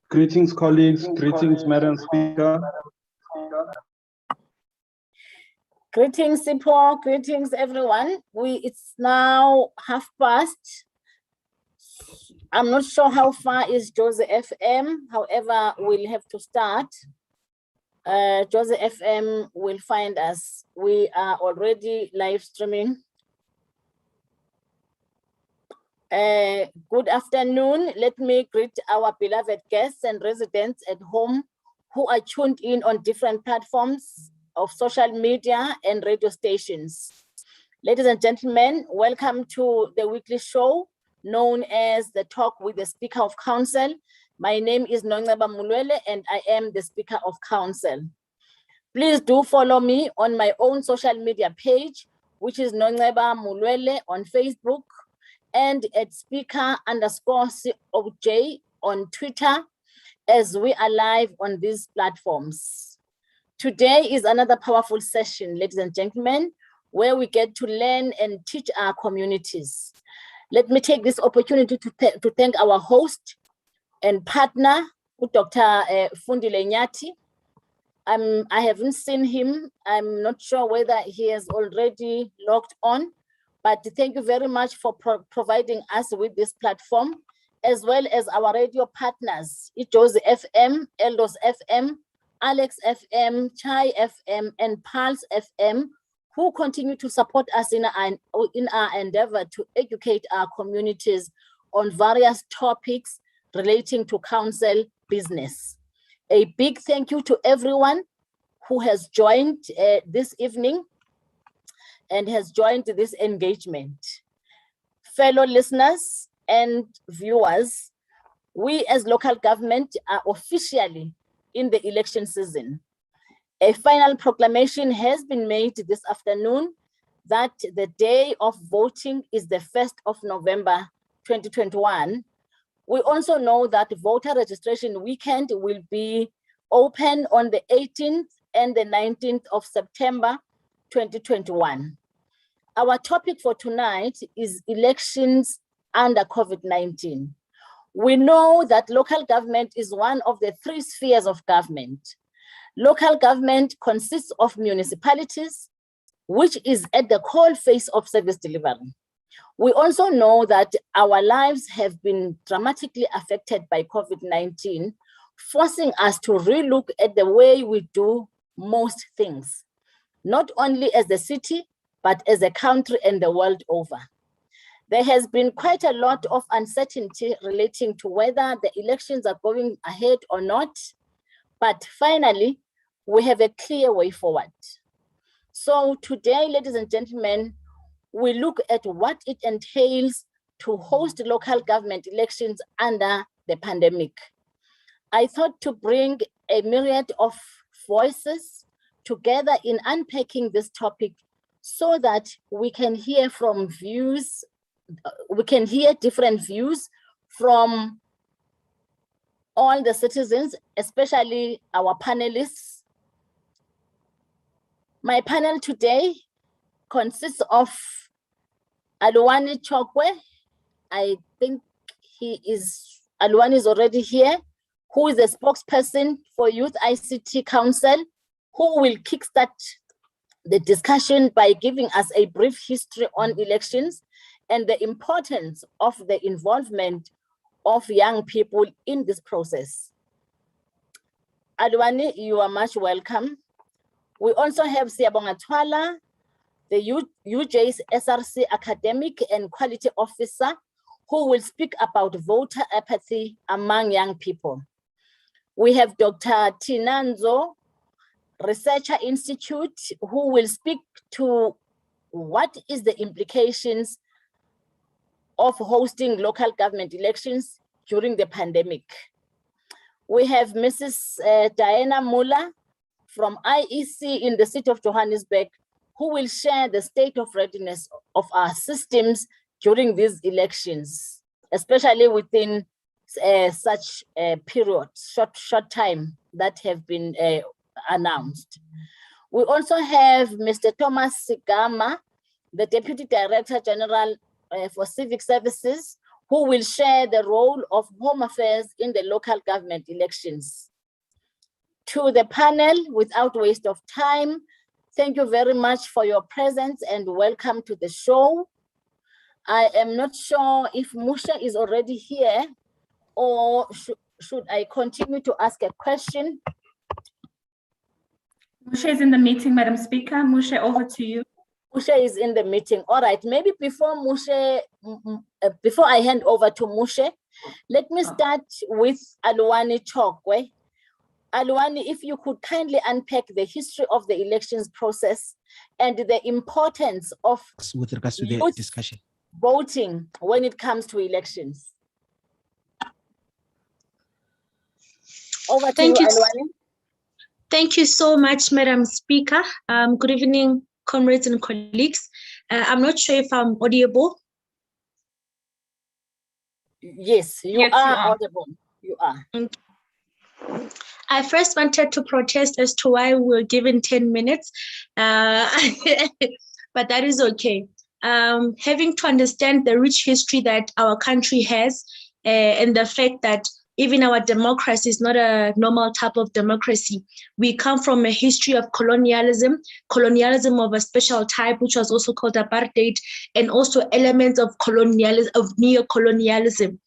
Greetings, colleagues. Greetings, Madam Speaker. Greetings, Sipho. Greetings, everyone. It's now past. I'm not sure how far is Jose FM. However, we'll have to start. Jose FM will find us. We are already live streaming. Good afternoon. Let me greet our beloved guests and residents at home who are tuned in on different platforms of social media and radio stations. Ladies and gentlemen, welcome to the weekly show known as The Talk with the Speaker of Council. My name is Nongceba Mulwele and I am the Speaker of Council. Please do follow me on my own social media page, which is Nongceba Mulwele on Facebook, and at speaker_COJ on Twitter, as we are live on these platforms. Today is another powerful session, ladies and gentlemen, where we get to learn and teach our communities. Let me take this opportunity to thank our host and partner, Dr. Fundile Nyati. I haven't seen him. I'm not sure whether he has already logged on. But thank you very much for providing us with this platform, as well as our radio partners, Jose FM, Eldos FM, Alex FM, Chai FM, and Pulse FM, who continue to support us in our endeavor to educate our communities on various topics relating to council business. A big thank you to everyone who has joined this evening and has joined this engagement. Fellow listeners and viewers, we as local government are officially in the election season. A final proclamation has been made this afternoon that the day of voting is the 1st of November 2021. We also know that voter registration weekend will be open on the 18th and the 19th of September 2021. Our topic for tonight is elections under COVID-19. We know that local government is one of the three spheres of government. Local government consists of municipalities, which is at the coalface of service delivery. We also know that our lives have been dramatically affected by COVID-19, forcing us to relook at the way we do most things, not only as a city, but as a country and the world over. There has been quite a lot of uncertainty relating to whether the elections are going ahead or not, but finally, we have a clear way forward. So today, ladies and gentlemen, we look at what it entails to host local government elections under the pandemic. I thought to bring a myriad of voices together in unpacking this topic so that we can hear from views, we can hear different views from all the citizens, especially our panelists. My panel today consists of Aluwani Chokwe. I think Aluwani is already here, who is the spokesperson for Youth ICT Council, who will kickstart the discussion by giving us a brief history on elections and the importance of the involvement of young people in this process. Aluwani, you are much welcome. We also have Siyabonga Twala, the UJ's SRC academic and quality officer, who will speak about voter apathy among young people. We have Dr. Tinanzo, Researcher Institute, who will speak to what is the implications of hosting local government elections during the pandemic. We have Mrs. Diana Muller from IEC in the city of Johannesburg, who will share the state of readiness of our systems during these elections, especially within such a period, short time that have been announced. We also have Mr. Thomas Sigama, the Deputy Director General for Civic Services, who will share the role of Home Affairs in the local government elections. To the panel, without waste of time, thank you very much for your presence and welcome to the show. I am not sure if Musha is already here or should I continue to ask a question? Musha is in the meeting, Madam Speaker. Musha, over to you. Musha is in the meeting. All right, maybe before I hand over to Musha, let me start with Aluwani Chokwe. Aluwani, if you could kindly unpack the history of the elections process and the importance of with regards to the discussion voting when it comes to elections. Over to you, Aluwani. Thank you so much, Madam Speaker. Good evening, comrades and colleagues. I'm not sure if I'm audible. Yes, you are audible. You are. Okay. I first wanted to protest as to why we were given 10 minutes, but that is okay. Having to understand the rich history that our country has and the fact that even our democracy is not a normal type of democracy. We come from a history of colonialism of a special type, which was also called apartheid, and also elements of colonialism, of neo-colonialism.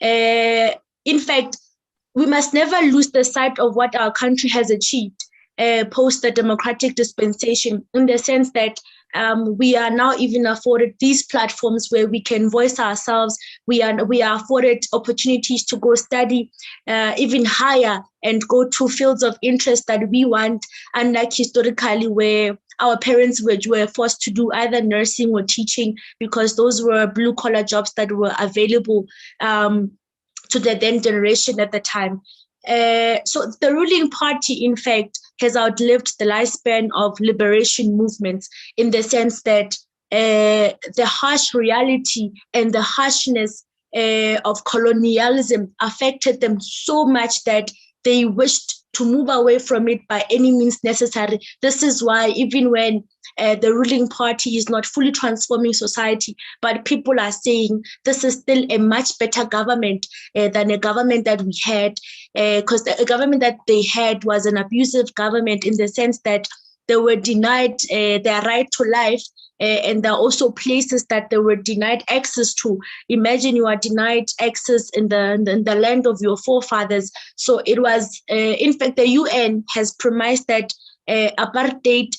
In fact, we must never lose the sight of what our country has achieved post the democratic dispensation, in the sense that we are now even afforded these platforms where we can voice ourselves. We are afforded opportunities to go study even higher and go to fields of interest that we want, unlike historically where our parents were forced to do either nursing or teaching, because those were blue-collar jobs that were available to the then generation at the time. So the ruling party, in fact, has outlived the lifespan of liberation movements, in the sense that the harsh reality and the harshness of colonialism affected them so much that they wished to move away from it by any means necessary. This is why even when the ruling party is not fully transforming society, but people are saying this is still a much better government than a government that we had, because the government that they had was an abusive government, in the sense that they were denied their right to life, and there are also places that they were denied access to. Imagine you are denied access in the land of your forefathers. So it was, in fact, the UN has premised that apartheid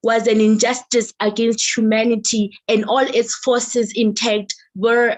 was an injustice against humanity, and all its forces intact were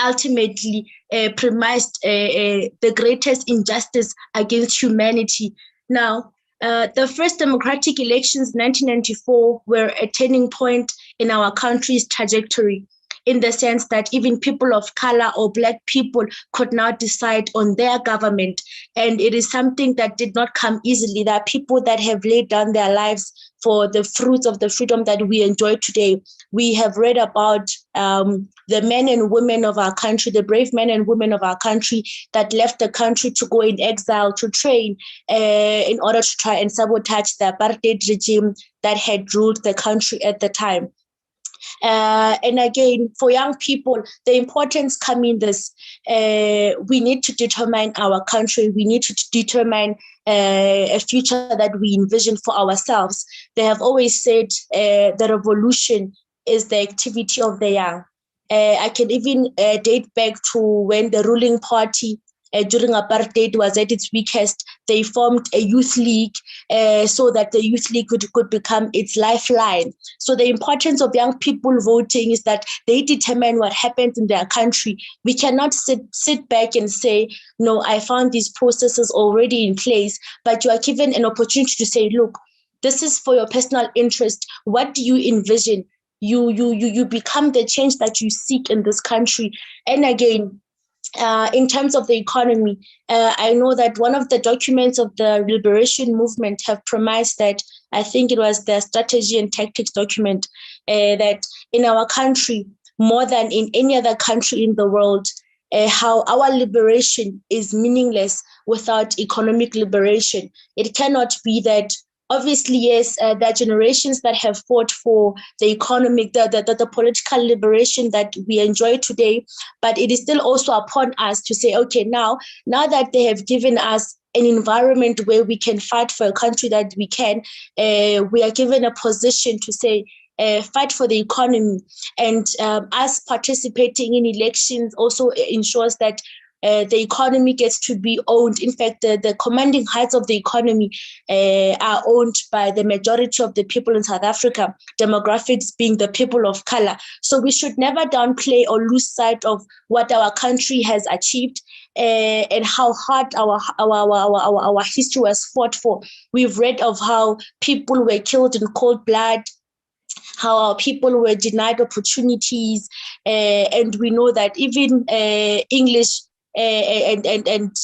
ultimately premised the greatest injustice against humanity. Now, the first democratic elections in 1994 were a turning point in our country's trajectory, in the sense that even people of color or Black people could now decide on their government. And it is something that did not come easily. There are people that have laid down their lives for the fruits of the freedom that we enjoy today. We have read about the men and women of our country, the brave men and women of our country that left the country to go in exile, to train in order to try and sabotage the apartheid regime that had ruled the country at the time. And again, for young people, the importance come in this. We need to determine our country. We need to determine a future that we envision for ourselves. They have always said the revolution is the activity of the young. I can even date back to when the ruling party during apartheid was at its weakest. They formed a youth league so that the youth league could become its lifeline. So the importance of young people voting is that they determine what happens in their country. We cannot sit back and say, no, I found these processes already in place, but you are given an opportunity to say, look, this is for your personal interest. What do you envision? You become the change that you seek in this country. And again, in terms of the economy, I know that one of the documents of the liberation movement have premised that, I think it was the strategy and tactics document, that in our country, more than in any other country in the world, how our liberation is meaningless without economic liberation. It cannot be that obviously, yes, there are generations that have fought for the economic, the political liberation that we enjoy today. But it is still also upon us to say, okay, now that they have given us an environment where we can fight for a country that we can, we are given a position to say, fight for the economy. And us participating in elections also ensures that the economy gets to be owned. In fact, the commanding heights of the economy are owned by the majority of the people in South Africa, demographics being the people of color. So we should never downplay or lose sight of what our country has achieved and how hard our history was fought for. We've read of how people were killed in cold blood, how our people were denied opportunities, and we know that even English and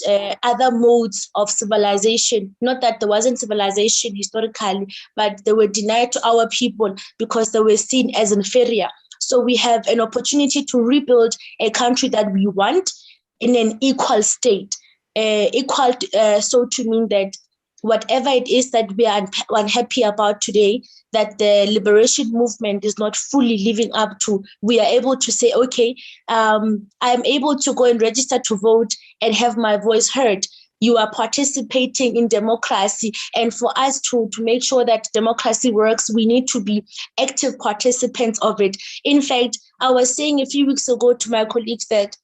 other modes of civilization, not that there wasn't civilization historically, but they were denied to our people because they were seen as inferior. So we have an opportunity to rebuild a country that we want in an equal state, so to mean that whatever it is that we are unhappy about today, that the liberation movement is not fully living up to, we are able to say, okay, I'm able to go and register to vote and have my voice heard. You are participating in democracy. And for us to make sure that democracy works, we need to be active participants of it. In fact, I was saying a few weeks ago to my colleagues that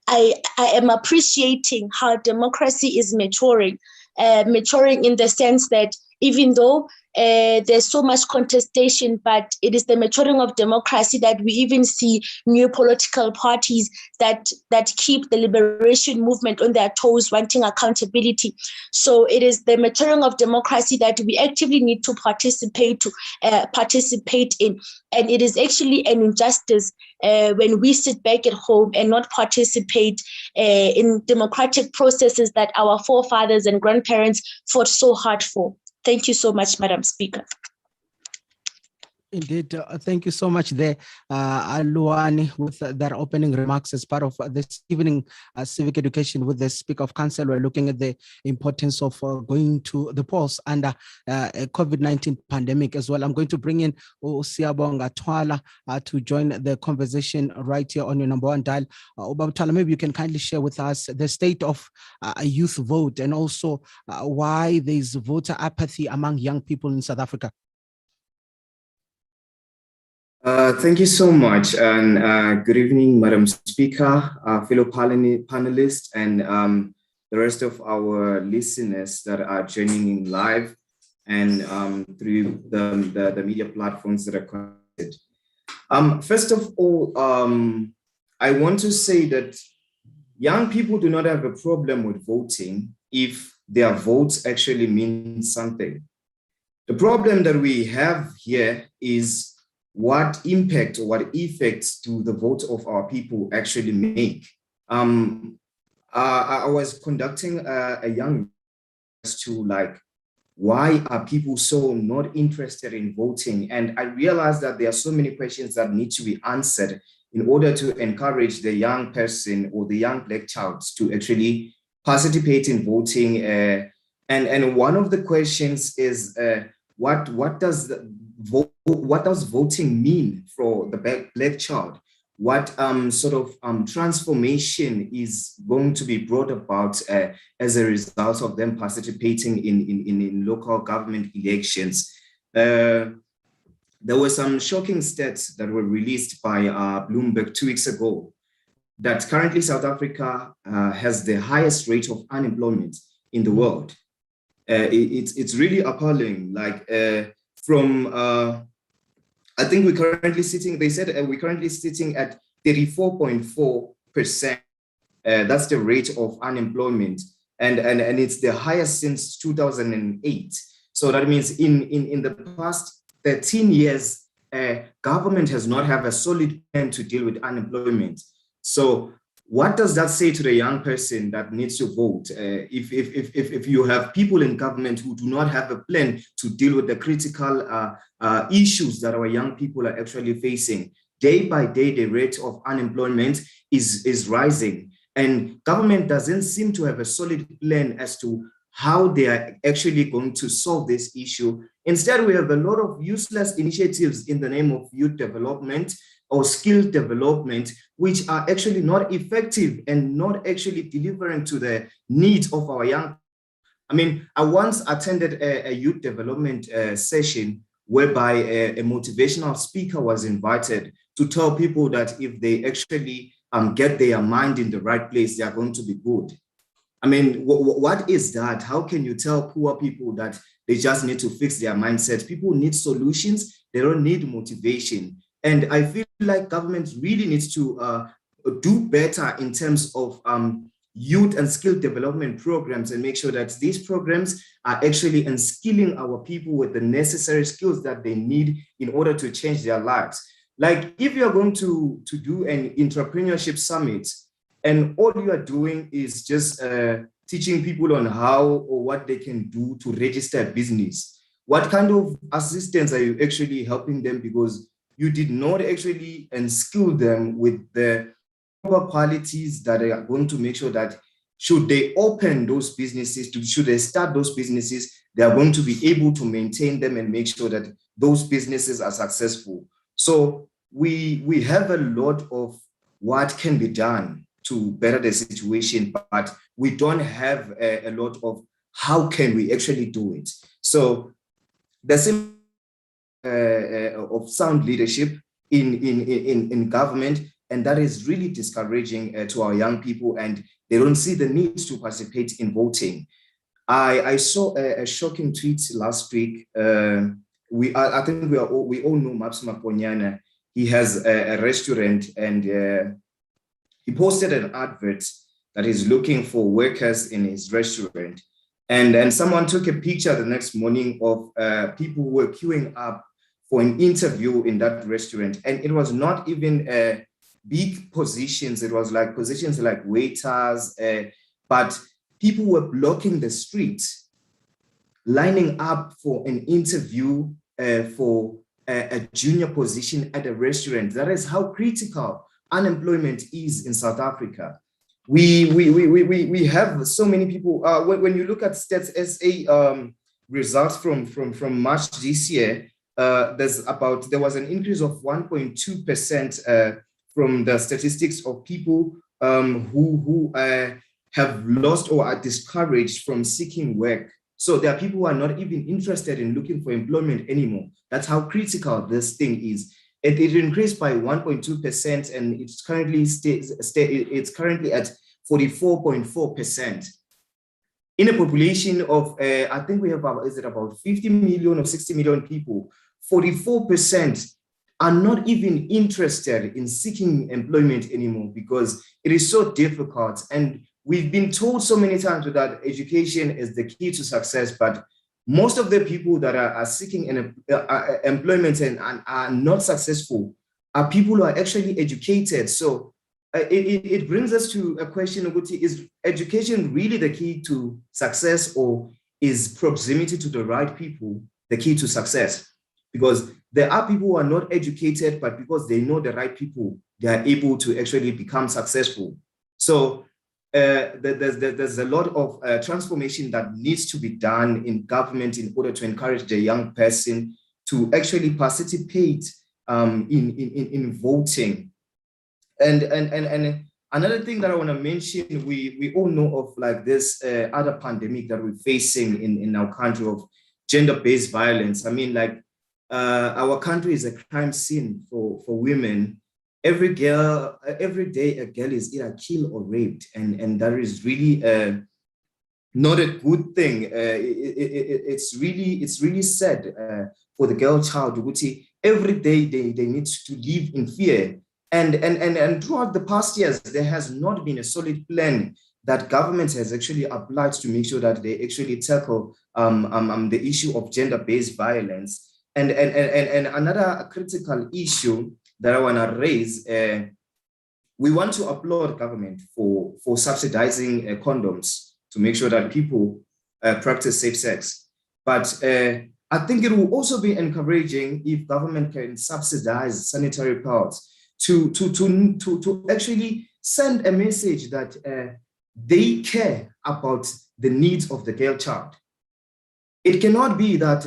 I am appreciating how democracy is maturing in the sense that even though there's so much contestation, but it is the maturing of democracy that we even see new political parties that keep the liberation movement on their toes, wanting accountability. So it is the maturing of democracy that we actively need to participate in. And it is actually an injustice when we sit back at home and not participate in democratic processes that our forefathers and grandparents fought so hard for. Thank you so much, Madam Speaker. Indeed. Thank you so much there, Luani, with that opening remarks as part of this evening civic education with the Speaker of Council. We're looking at the importance of going to the polls under a COVID-19 pandemic as well. I'm going to bring in Siabonga Twala to join the conversation right here on your number one dial. Twala, maybe you can kindly share with us the state of a youth vote and also why there's voter apathy among young people in South Africa. Thank you so much, and good evening, Madam Speaker, fellow panelists, and the rest of our listeners that are joining in live and through the media platforms that are connected. First of all, I want to say that young people do not have a problem with voting if their votes actually mean something. The problem that we have here is what impact or what effects do the vote of our people actually make? I was conducting a young to like, why are people so not interested in voting? And I realized that there are so many questions that need to be answered in order to encourage the young person or the young Black child to actually participate in voting. And one of the questions is, what does voting mean for the Black child? What sort of transformation is going to be brought about as a result of them participating in local government elections? There were some shocking stats that were released by Bloomberg 2 weeks ago that currently South Africa has the highest rate of unemployment in the world. It's really appalling. Like I think we're currently sitting, they said we're currently sitting at 34.4%. That's the rate of unemployment. And it's the highest since 2008. So that means in the past 13 years, government has not have a solid plan to deal with unemployment. So what does that say to the young person that needs to vote? If you have people in government who do not have a plan to deal with the critical issues that our young people are actually facing, day by day, the rate of unemployment is rising. And government doesn't seem to have a solid plan as to how they are actually going to solve this issue. Instead, we have a lot of useless initiatives in the name of youth development or skill development, which are actually not effective and not actually delivering to the needs of our young. I mean, I once attended a youth development session whereby a motivational speaker was invited to tell people that if they actually get their mind in the right place, they are going to be good. I mean, what is that? How can you tell poor people that they just need to fix their mindset? People need solutions. They don't need motivation. And I feel like government really needs to do better in terms of youth and skill development programs and make sure that these programs are actually unskilling our people with the necessary skills that they need in order to change their lives. Like if you're going to do an entrepreneurship summit, and all you are doing is just teaching people on how or what they can do to register a business. What kind of assistance are you actually helping them? Because you did not actually skill them with the proper qualities that are going to make sure that should they open those businesses, should they start those businesses, they are going to be able to maintain them and make sure that those businesses are successful. So we have a lot of what can be done to better the situation, but we don't have a lot of how can we actually do it. So there's of sound leadership in government, and that is really discouraging to our young people, and they don't see the need to participate in voting. I saw a shocking tweet last week. I think we all know Maps Maponyana. He has a restaurant, and he posted an advert that is looking for workers in his restaurant. And someone took a picture the next morning of people who were queuing up for an interview in that restaurant. And it was not even big positions. It was like positions like waiters, but people were blocking the street, lining up for an interview for a junior position at a restaurant. That is how critical unemployment is in South Africa. We have so many people. When you look at Stats SA results from March this year, there was an increase of 1.2% from the statistics of people who have lost or are discouraged from seeking work. So there are people who are not even interested in looking for employment anymore. That's how critical this thing is. It increased by 1.2%, and it's currently at 44.4%. In a population of, I think we have about 50 million or 60 million people, 44% are not even interested in seeking employment anymore because it is so difficult. And we've been told so many times that education is the key to success, but most of the people that are seeking employment and are not successful are people who are actually educated. So it brings us to a question of, is education really the key to success, or is proximity to the right people the key to success? Because there are people who are not educated, but because they know the right people, they are able to actually become successful. So there's a lot of transformation that needs to be done in government in order to encourage the young person to actually participate in voting. And another thing that I want to mention, we all know of like this other pandemic that we're facing in our country of gender-based violence. I mean, like our country is a crime scene for women. Every day a girl is either killed or raped, and that is really not a good thing. It's really sad for the girl child. Every day they need to live in fear, and throughout the past years there has not been a solid plan that government has actually applied to make sure that they actually tackle the issue of gender-based violence. And another critical issue that I want to raise, we want to applaud government for subsidizing condoms to make sure that people practice safe sex. But I think it will also be encouraging if government can subsidize sanitary pads to actually send a message that they care about the needs of the girl child. It cannot be that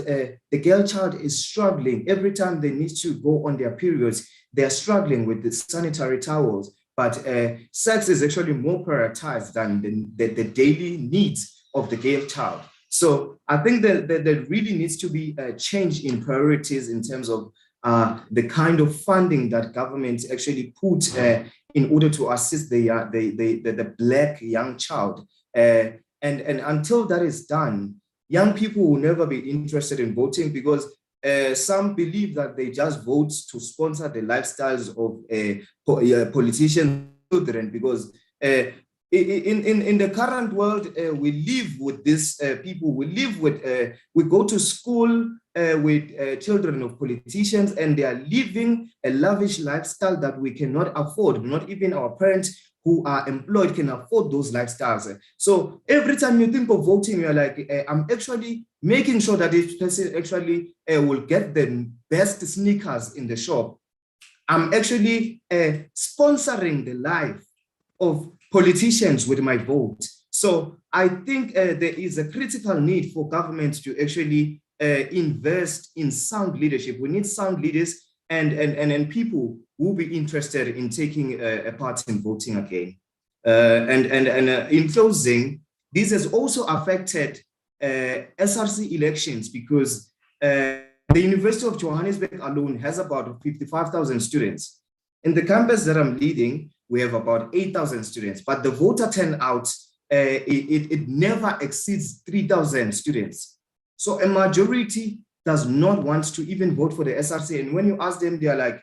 the girl child is struggling every time they need to go on their periods. They're struggling with the sanitary towels, but sex is actually more prioritized than the daily needs of the girl child. So I think that there really needs to be a change in priorities in terms of the kind of funding that governments actually put in order to assist the Black young child. And until that is done, young people will never be interested in voting because some believe that they just vote to sponsor the lifestyles of politicians' children, because in the current world, we live with these people. We go to school with children of politicians, and they are living a lavish lifestyle that we cannot afford. Not even our parents who are employed can afford those lifestyles. So every time you think of voting, you're like, I'm actually making sure that this person actually will get the best sneakers in the shop. I'm actually sponsoring the life of politicians with my vote. So I think there is a critical need for government to actually invest in sound leadership. We need sound leaders and people who will be interested in taking a part in voting again. In closing, this has also affected SRC elections because the University of Johannesburg alone has about 55,000 students. In the campus that I'm leading, we have about 8,000 students, but the voter turnout, it never exceeds 3,000 students. So a majority does not want to even vote for the SRC. And when you ask them, they're like,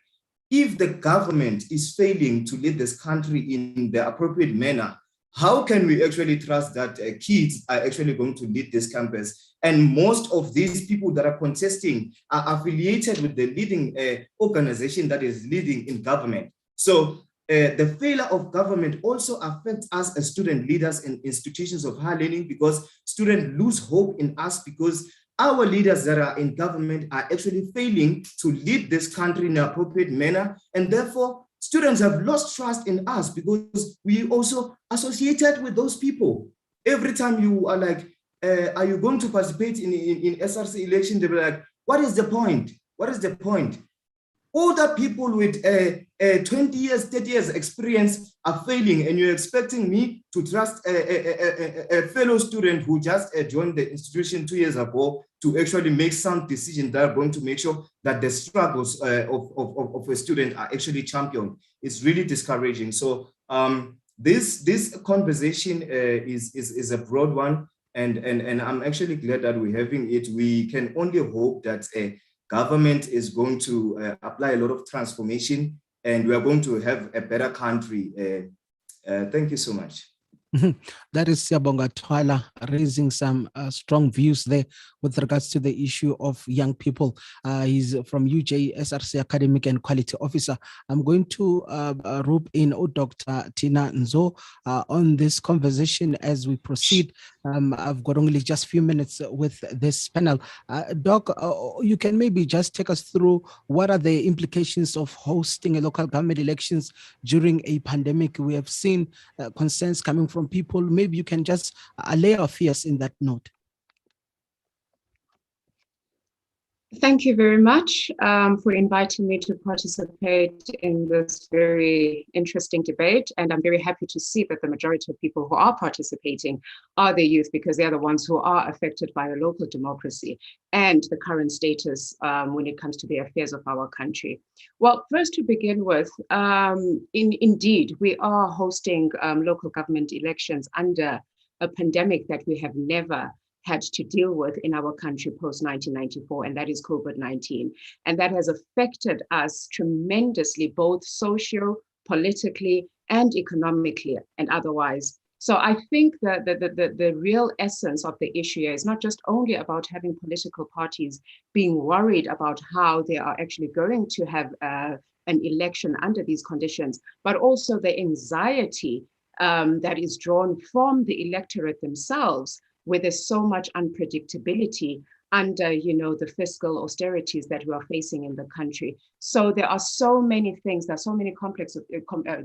if the government is failing to lead this country in the appropriate manner, how can we actually trust that kids are actually going to lead this campus? And most of these people that are contesting are affiliated with the leading organization that is leading in government. So the failure of government also affects us as student leaders in institutions of higher learning, because students lose hope in us because our leaders that are in government are actually failing to lead this country in an appropriate manner. And therefore, students have lost trust in us because we also associated with those people. Every time you are like, are you going to participate in SRC election? They were like, what is the point? What is the point? Older people with 20 years, 30 years experience are failing, and you're expecting me to trust a fellow student who just joined the institution 2 years ago to actually make some decisions that are going to make sure that the struggles of a student are actually championed. It's really discouraging. So this conversation is a broad one, and I'm actually glad that we're having it. We can only hope that government is going to apply a lot of transformation, and we are going to have a better country. Thank you so much. That is Siyabonga Twala raising some strong views there with regards to the issue of young people. He's from UJ SRC Academic and Quality Officer. I'm going to rope in Dr. Tina Nzo on this conversation as we proceed. I've got only just a few minutes with this panel. Doc, you can maybe just take us through what are the implications of hosting a local government elections during a pandemic. We have seen concerns coming from people. Maybe you can just allay our fears in that note. Thank you very much for inviting me to participate in this very interesting debate. And I'm very happy to see that the majority of people who are participating are the youth, because they're the ones who are affected by a local democracy and the current status when it comes to the affairs of our country. Well, first to begin with, indeed, we are hosting local government elections under a pandemic that we have never had to deal with in our country post-1994, and that is COVID-19. And that has affected us tremendously, both socio, politically, and economically, and otherwise. So I think that the real essence of the issue is not just only about having political parties being worried about how they are actually going to have an election under these conditions, but also the anxiety that is drawn from the electorate themselves, where there's so much unpredictability under, the fiscal austerities that we are facing in the country. So there are so many things, there's so many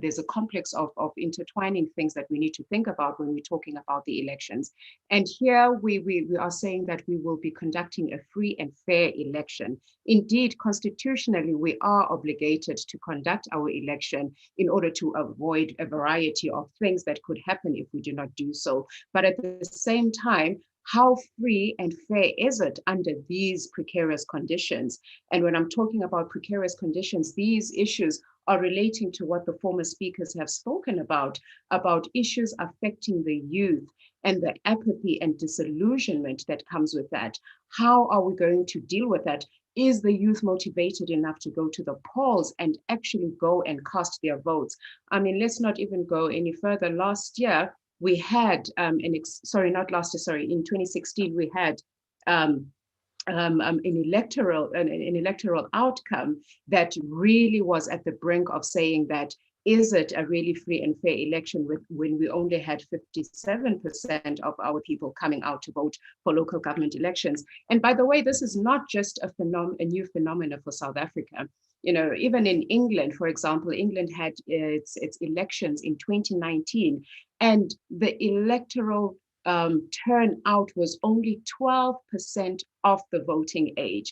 there's a complex of intertwining things that we need to think about when we're talking about the elections. And here we are saying that we will be conducting a free and fair election. Indeed, constitutionally, we are obligated to conduct our election in order to avoid a variety of things that could happen if we do not do so. But at the same time, how free and fair is it under these precarious conditions? And when I'm talking about precarious conditions, these issues are relating to what the former speakers have spoken about issues affecting the youth and the apathy and disillusionment that comes with that. How are we going to deal with that? Is the youth motivated enough to go to the polls and actually go and cast their votes? I mean, let's not even go any further. Last year, we had, in 2016, we had an electoral outcome that really was at the brink of saying that, is it a really free and fair election when we only had 57% of our people coming out to vote for local government elections? And by the way, this is not just a new phenomenon for South Africa. Even in England, for example, England had its elections in 2019, and the electoral turnout was only 12% of the voting age.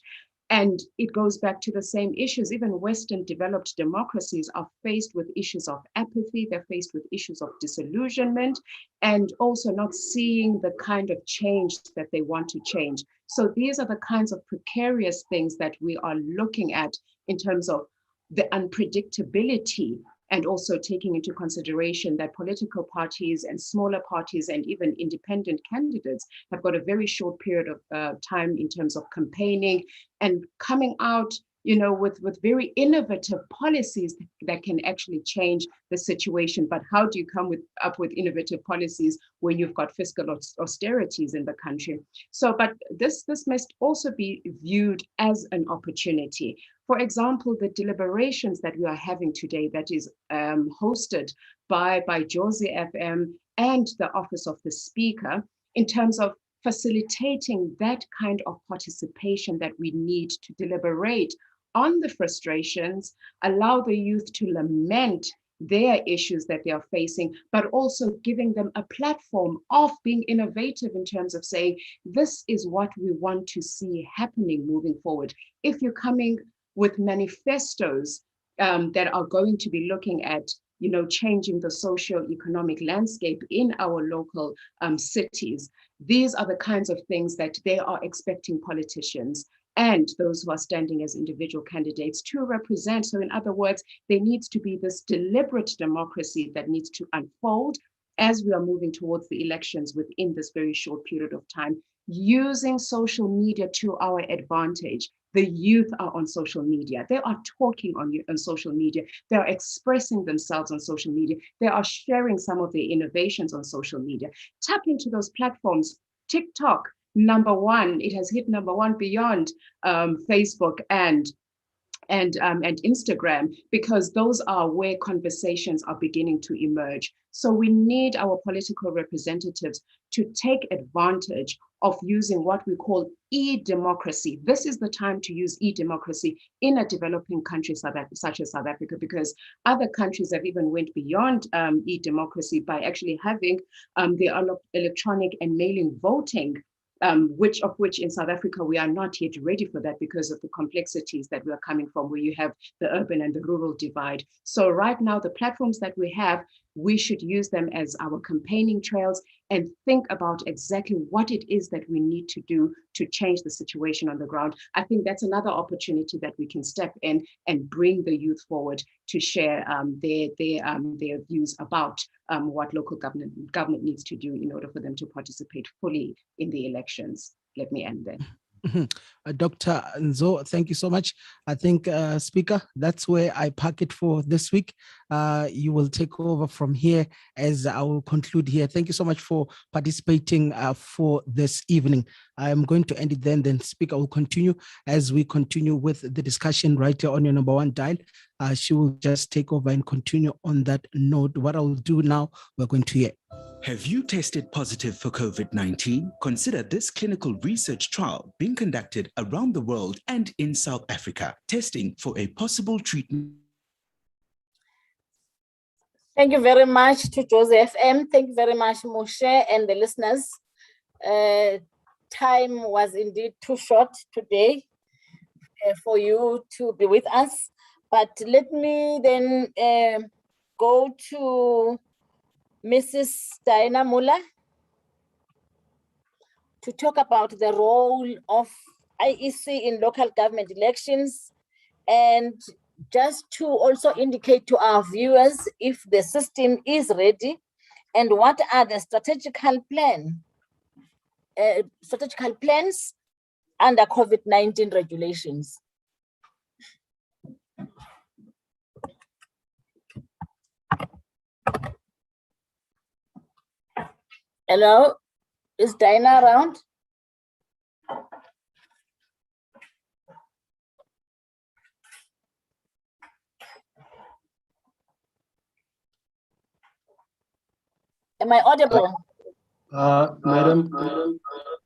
And it goes back to the same issues. Even Western developed democracies are faced with issues of apathy, they're faced with issues of disillusionment, and also not seeing the kind of change that they want to change. So these are the kinds of precarious things that we are looking at in terms of the unpredictability, and also taking into consideration that political parties and smaller parties and even independent candidates have got a very short period of time in terms of campaigning and coming out, with very innovative policies that can actually change the situation. But how do you come up with innovative policies when you've got fiscal austerities in the country? So, but this must also be viewed as an opportunity. For example, the deliberations that we are having today that is hosted by Jozi FM and the Office of the Speaker, in terms of facilitating that kind of participation that we need to deliberate on the frustrations, allow the youth to lament their issues that they are facing, but also giving them a platform of being innovative in terms of saying, this is what we want to see happening moving forward. If you're coming with manifestos that are going to be looking at, changing the socio-economic landscape in our local cities, these are the kinds of things that they are expecting politicians and those who are standing as individual candidates to represent. So in other words, there needs to be this deliberate democracy that needs to unfold as we are moving towards the elections within this very short period of time, using social media to our advantage. The youth are on social media. They are talking on social media. They are expressing themselves on social media. They are sharing some of their innovations on social media. Tap into those platforms. TikTok, #1, it has hit #1 beyond Facebook and Instagram, because those are where conversations are beginning to emerge. So we need our political representatives to take advantage of using what we call e-democracy. This is the time to use e-democracy in a developing country such as South Africa, because other countries have even went beyond e-democracy by actually having the electronic and mailing voting, which in South Africa, we are not yet ready for that because of the complexities that we are coming from, where you have the urban and the rural divide. So right now, the platforms that we have, we should use them as our campaigning trails and think about exactly what it is that we need to do to change the situation on the ground. I think that's another opportunity that we can step in and bring the youth forward to share their views about what local government needs to do in order for them to participate fully in the elections. Let me end there. Dr. Nzo, thank you so much. I think, Speaker, that's where I park it for this week. You will take over from here as I will conclude here. Thank you so much for participating for this evening. I am going to end it then Speaker will continue as we continue with the discussion right here on your #1 dial. she will just take over and continue on that note. What I'll do now, we're going to hear. Have you tested positive for COVID-19? Consider this clinical research trial being conducted around the world and in South Africa, testing for a possible treatment. Thank you very much to Joseph M. Thank you very much, Moshe, and the listeners. Time was indeed too short today for you to be with us. But let me then go to Mrs. Diana Muller to talk about the role of IEC in local government elections, and just to also indicate to our viewers if the system is ready and what are the strategical plans under COVID-19 regulations. Hello, is Diana around? Am I audible? Madam,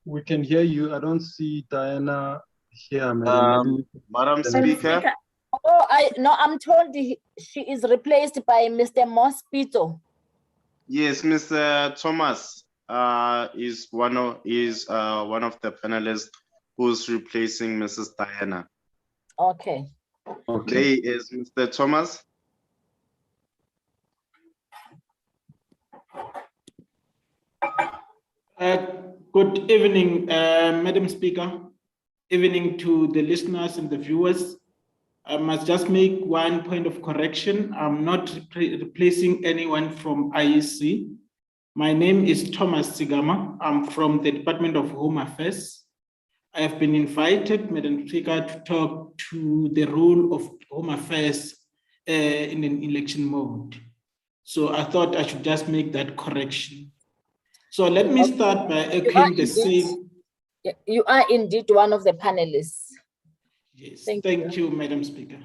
we can hear you. I don't see Diana here, madam. Madam Speaker. Oh, I'm told she is replaced by Mr. Mospito. Yes, Mr. Thomas is one of the panelists who's replacing Mrs. Diana. Okay. Today is Mr. Thomas. Good evening, Madam Speaker. Evening to the listeners and the viewers. I must just make one point of correction. I'm not replacing anyone from IEC. My name is Thomas Sigama. I'm from the Department of Home Affairs. I have been invited, Madam Speaker, to talk to the role of Home Affairs in an election mode. So I thought I should just make that correction. So let me start by echoing the same. You are indeed one of the panelists. Yes, thank you, Madam Speaker.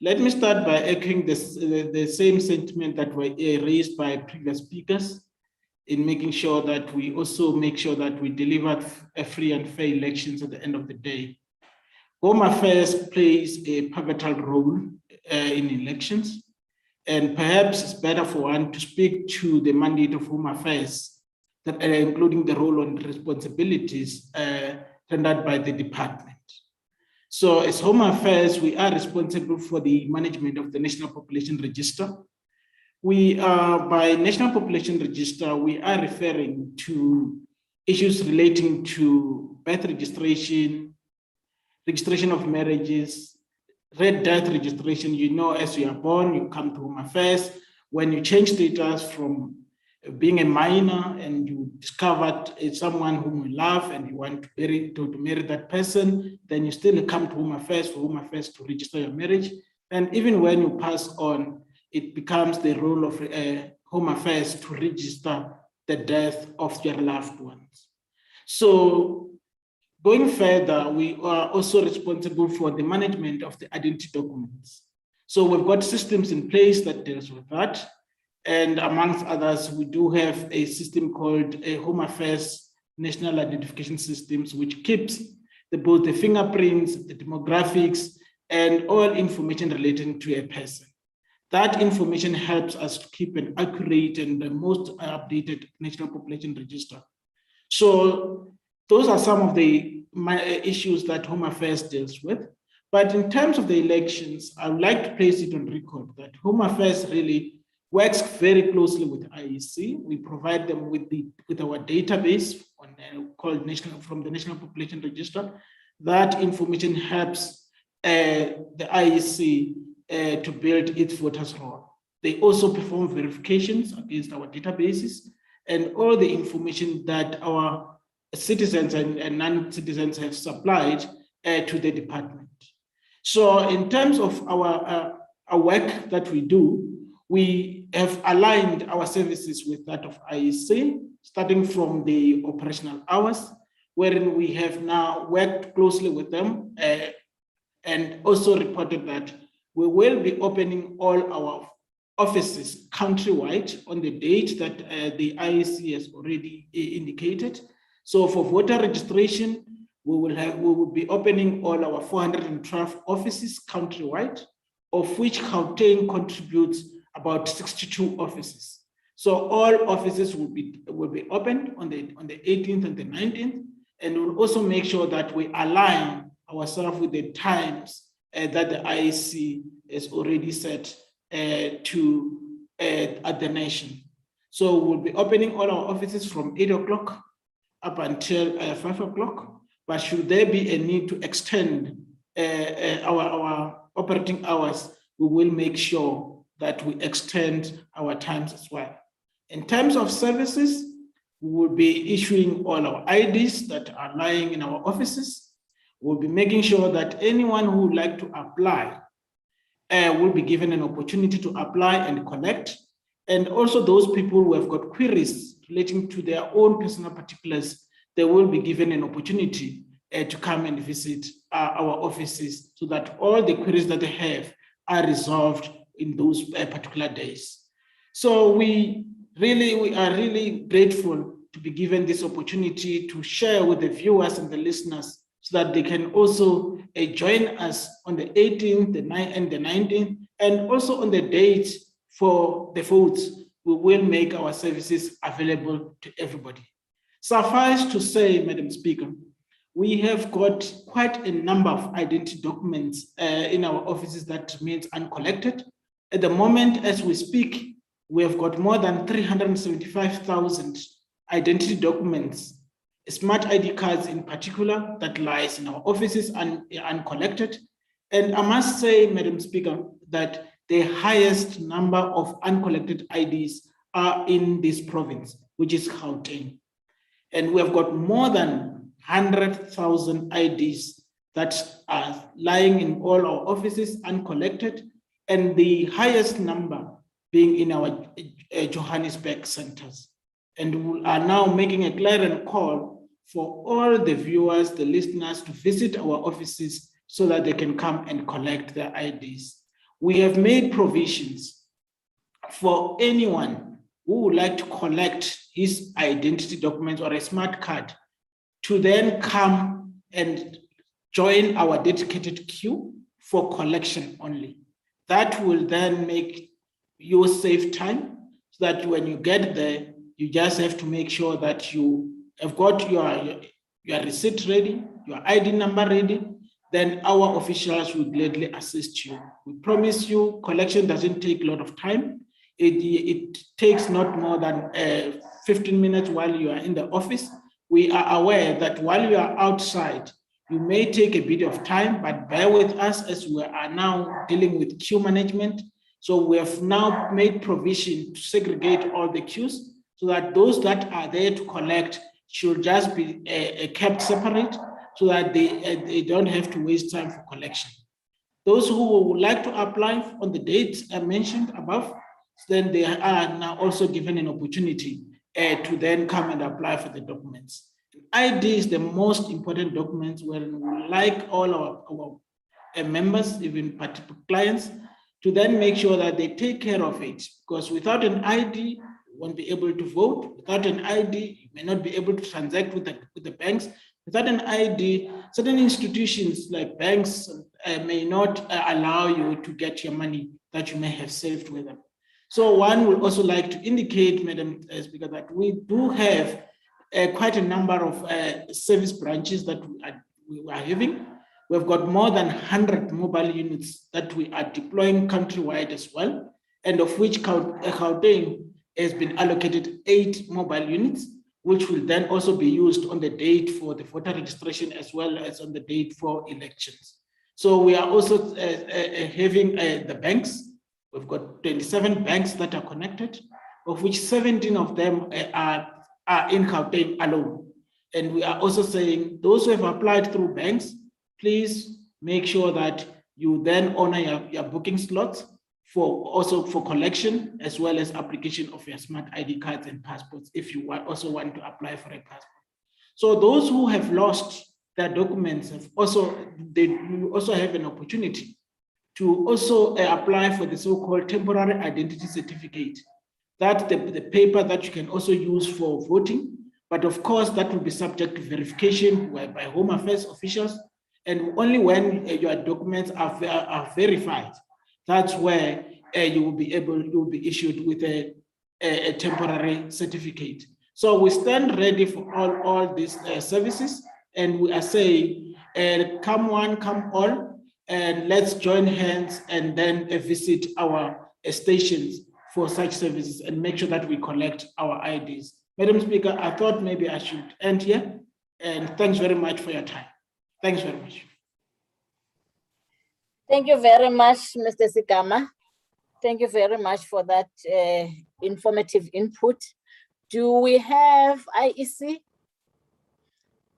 Let me start by echoing the same sentiment that were raised by previous speakers in making sure that we also make sure that we deliver a free and fair elections at the end of the day. Home Affairs plays a pivotal role in elections, and perhaps it's better for one to speak to the mandate of Home Affairs, that including the role and responsibilities tendered by the department. So as Home Affairs, we are responsible for the management of the National Population Register. We are, by National Population Register, we are referring to issues relating to birth registration, registration of marriages, red death registration. You know, as you are born, you come to Home Affairs. When you change status from being a minor and you discovered someone whom you love and you want to marry that person, then you still come to Home Affairs for Home Affairs to register your marriage. And even when you pass on, it becomes the role of Home Affairs to register the death of your loved ones. So going further, we are also responsible for the management of the identity documents. So we've got systems in place that deals with that. And amongst others, we do have a system called a Home Affairs National Identification Systems, which keeps both the fingerprints, the demographics, and all information relating to a person. That information helps us to keep an accurate and the most updated National Population Register. So those are some of the issues that Home Affairs deals with. But in terms of the elections, I would like to place it on record that Home Affairs really works very closely with IEC. We provide them with our database called from the National Population Register. That information helps the IEC to build its voters roll. They also perform verifications against our databases and all the information that our citizens and non-citizens have supplied to the department. So in terms of our work that we do, we have aligned our services with that of IEC, starting from the operational hours, wherein we have now worked closely with them and also reported that we will be opening all our offices countrywide on the date that the IEC has already indicated. So for voter registration, we will be opening all our 412 offices countrywide, of which Gauteng contributes about 62 offices. So all offices will be opened on the 18th and the 19th, and we'll also make sure that we align ourselves with the times that the IEC has already set at the nation. So we'll be opening all our offices from 8 o'clock up until 5 o'clock. But should there be a need to extend our operating hours, we will make sure that we extend our times as well. In terms of services, we will be issuing all our IDs that are lying in our offices. We'll be making sure that anyone who would like to apply will be given an opportunity to apply and collect. And also those people who have got queries relating to their own personal particulars, they will be given an opportunity to come and visit our offices so that all the queries that they have are resolved in those particular days. So we are really grateful to be given this opportunity to share with the viewers and the listeners so that they can also join us on the 18th, the 9th, and the 19th, and also on the date for the votes. We will make our services available to everybody. Suffice to say, Madam Speaker, we have got quite a number of identity documents in our offices that remains uncollected. At the moment, as we speak, we have got more than 375,000 identity documents, smart ID cards in particular, that lies in our offices and uncollected. And I must say, Madam Speaker, that the highest number of uncollected IDs are in this province, which is Gauteng. And we have got more than 100,000 IDs that are lying in all our offices uncollected, and the highest number being in our Johannesburg centers. And we are now making a clarion call for all the viewers, the listeners, to visit our offices so that they can come and collect their IDs. We have made provisions for anyone who would like to collect his identity documents or a smart card to then come and join our dedicated queue for collection only. That will then make you save time so that when you get there, you just have to make sure that you have got your receipt ready, your ID number ready, then our officials will gladly assist you. We promise you collection doesn't take a lot of time. It takes not more than 15 minutes while you are in the office. We are aware that while you are outside, you may take a bit of time, but bear with us as we are now dealing with queue management. So we have now made provision to segregate all the queues so that those that are there to collect should just be kept separate so that they don't have to waste time for collection. Those who would like to apply on the dates I mentioned above, then they are now also given an opportunity to then come and apply for the documents. ID is the most important document when we like all our members, even particular clients, to then make sure that they take care of it. Because without an ID, you won't be able to vote. Without an ID, you may not be able to transact with the banks. Without an ID, certain institutions like banks may not allow you to get your money that you may have saved with them. So one would also like to indicate, Madam Speaker, that we do have quite a number of service branches that we are having. We've got more than 100 mobile units that we are deploying countrywide as well, and of which Gauteng has been allocated 8 mobile units, which will then also be used on the date for the voter registration as well as on the date for elections. So we are also having the banks. We've got 27 banks that are connected, of which 17 of them are in Gauteng alone. And we are also saying those who have applied through banks, please make sure that you then honor your booking slots for collection, as well as application of your smart ID cards and passports if you also want to apply for a passport. So those who have lost their documents have also have an opportunity to also apply for the so-called temporary identity certificate. That's the paper that you can also use for voting. But of course, that will be subject to verification by Home Affairs officials. And only when your documents are verified, that's where you will be issued with a temporary certificate. So we stand ready for all these services, and we are saying, come one, come all, and let's join hands and then visit our stations for such services and make sure that we collect our IDs. Madam Speaker, I thought maybe I should end here, and thanks very much for your time. Thanks very much. Thank you very much, Mr. Sikama. Thank you very much for that informative input. Do we have IEC?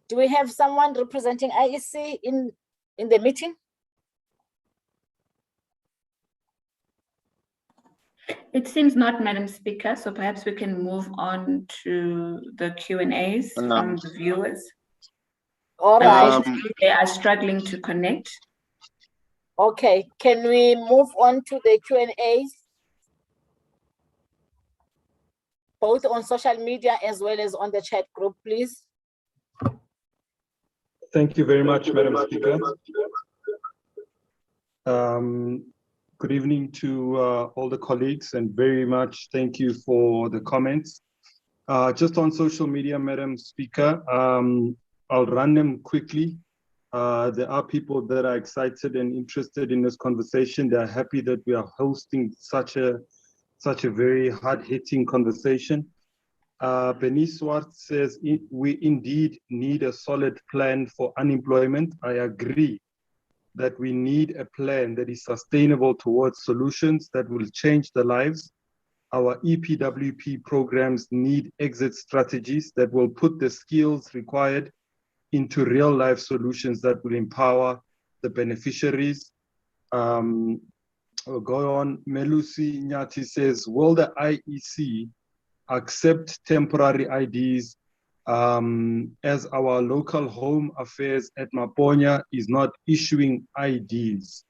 Do we have someone representing IEC in the meeting? It seems not, Madam Speaker, so perhaps we can move on to the Q&As from the viewers. All right. They are struggling to connect. Okay, can we move on to the Q&As? Both on social media as well as on the chat group, please. Thank you very much, Madam Speaker. Good evening to all the colleagues, and very much thank you for the comments. Just on social media, Madam Speaker, I'll run them quickly. There are people that are excited and interested in this conversation. They're happy that we are hosting such a very hard-hitting conversation. Benny Swartz says, we indeed need a solid plan for unemployment. I agree that we need a plan that is sustainable towards solutions that will change the lives. Our EPWP programs need exit strategies that will put the skills required into real life solutions that will empower the beneficiaries. We'll go on. Melusi Nyati says, will the IEC accept temporary IDs as our local Home Affairs at Maponya is not issuing IDs?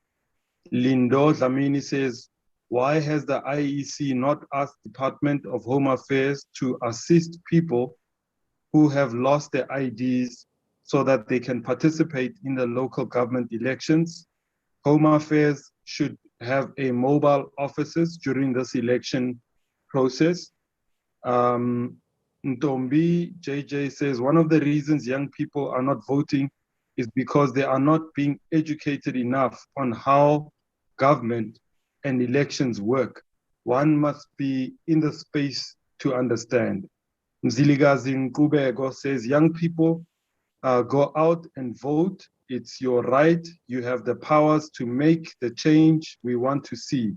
Lindo Dlamini says, why has the IEC not asked Department of Home Affairs to assist people who have lost their IDs so that they can participate in the local government elections? Home Affairs should have a mobile offices during this election process. Ntombi JJ says, one of the reasons young people are not voting is because they are not being educated enough on how government and elections work. One must be in the space to understand. Mziligazi Nkubego says, young people, go out and vote. It's your right. You have the powers to make the change we want to see.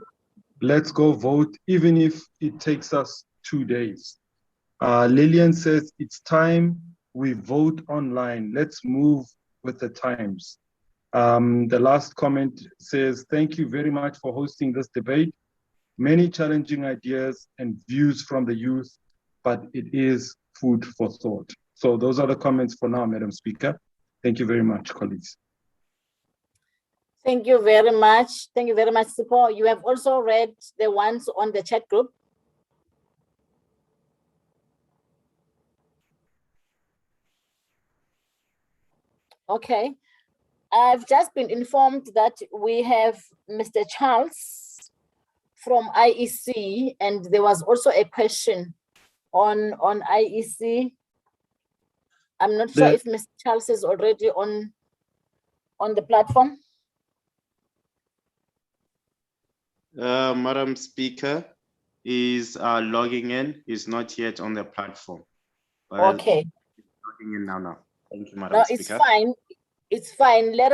Let's go vote, even if it takes us 2 days. Lillian says, it's time we vote online. Let's move with the times. The last comment says, thank you very much for hosting this debate. Many challenging ideas and views from the youth, but it is food for thought. So those are the comments for now, Madam Speaker. Thank you very much, colleagues. Thank you very much. Thank you very much, Sipo. You have also read the ones on the chat group. Okay. I've just been informed that we have Mr. Charles from IEC, and there was also a question on IEC. I'm not sure if Mr. Charles is already on the platform. Madam Speaker, is logging in. He's not yet on the platform. Okay. Logging in now. Thank you, Madam No, Speaker. it's fine. It's fine. Let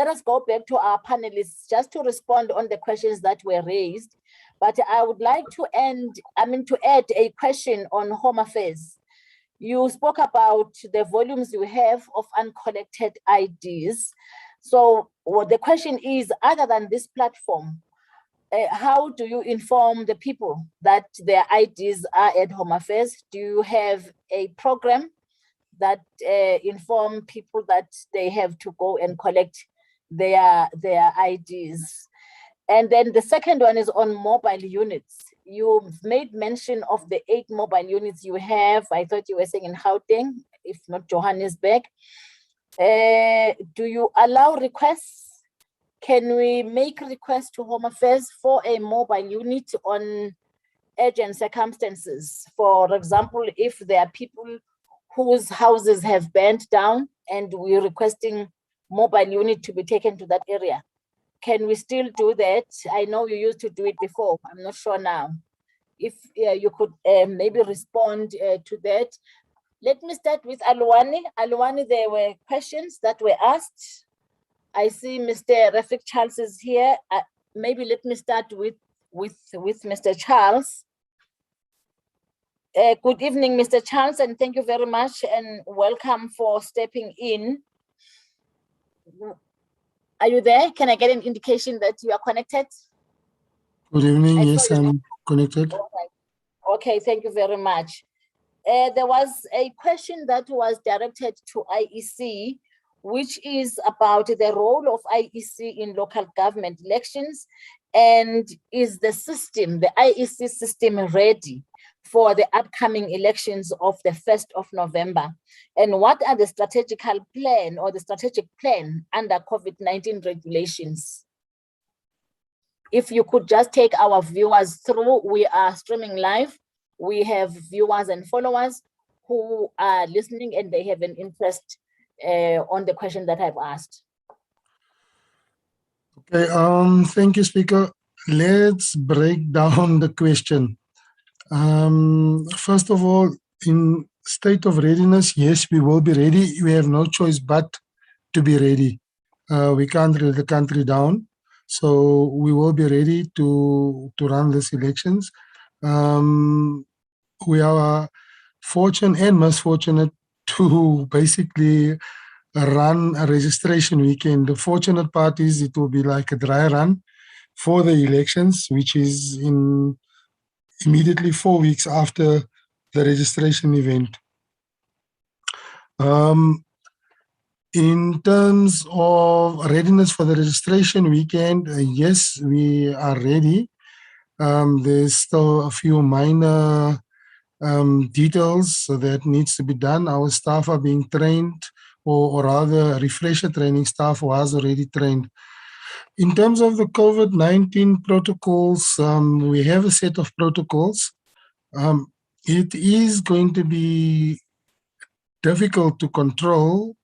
us go back to our panelists just to respond on the questions that were raised. But I would like to add a question on Home Affairs. You spoke about the volumes you have of uncollected IDs. So the question is, other than this platform, how do you inform the people that their IDs are at Home Affairs? Do you have a program that inform people that they have to go and collect their IDs? And then the second one is on mobile units. You've made mention of the 8 mobile units you have. I thought you were saying in Gauteng, if not Johannesburg. Do you allow requests? Can we make requests to Home Affairs for a mobile unit on urgent circumstances? For example, if there are people whose houses have burnt down and we're requesting mobile unit to be taken to that area. Can we still do that? I know you used to do it before. I'm not sure now. If you could maybe respond to that. Let me start with Alwani. Alwani, there were questions that were asked. I see Mr. Rafik Charles is here. Maybe let me start with Mr. Charles. Good evening, Mr. Charles, and thank you very much and welcome for stepping in. Are you there? Can I get an indication that you are connected? Good evening. Yes, I'm connected. Okay, thank you very much. There was a question that was directed to IEC, which is about the role of IEC in local government elections, and is the system, the IEC system, ready for the upcoming elections of the 1st of November? And what are the strategical plan or the strategic plan under COVID-19 regulations? If you could just take our viewers through, we are streaming live. We have viewers and followers who are listening and they have an interest on the question that I've asked. Okay, thank you, Speaker. Let's break down the question. First of all, in state of readiness, yes, we will be ready. We have no choice but to be ready. We can't let the country down. So we will be ready to run these elections. We are fortunate and misfortunate to basically run a registration weekend. The fortunate part is it will be like a dry run for the elections, which is in immediately 4 weeks after the registration event. In terms of readiness for the registration weekend, yes, we are ready. There's still a few minor details that needs to be done. Our staff are being trained, or rather refresher training staff was already trained. In terms of the COVID-19 protocols, we have a set of protocols. It is going to be difficult to control,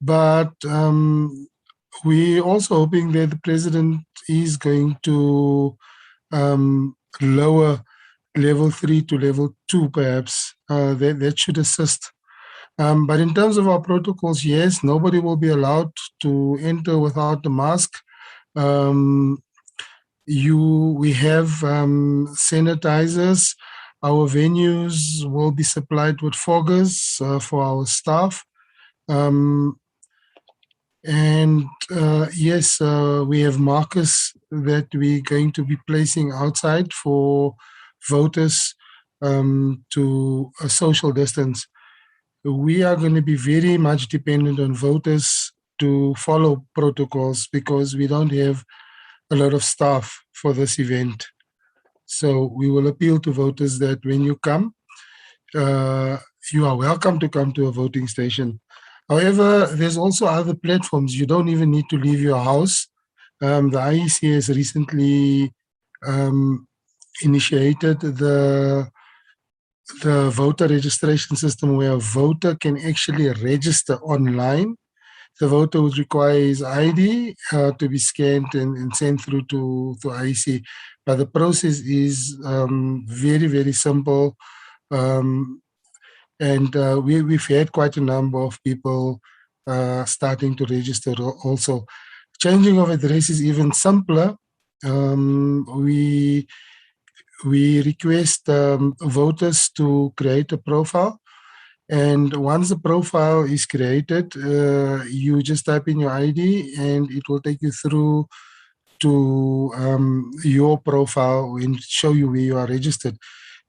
but we're also hoping that the president is going to lower level 3 to level 2, perhaps. That should assist. But in terms of our protocols, yes, nobody will be allowed to enter without a mask. We have sanitizers. Our venues will be supplied with foggers for our staff. Yes, we have markers that we're going to be placing outside for voters to a social distance. We are going to be very much dependent on voters to follow protocols because we don't have a lot of staff for this event. So we will appeal to voters that when you come, you are welcome to come to a voting station. However, there's also other platforms. You don't even need to leave your house. The IEC has recently initiated the voter registration system where a voter can actually register online. The voter would require his ID to be scanned and sent through to IEC. But the process is very, very simple. We've had quite a number of people starting to register also. Changing of address is even simpler. We request voters to create a profile. And once the profile is created, you just type in your ID and it will take you through to your profile and show you where you are registered.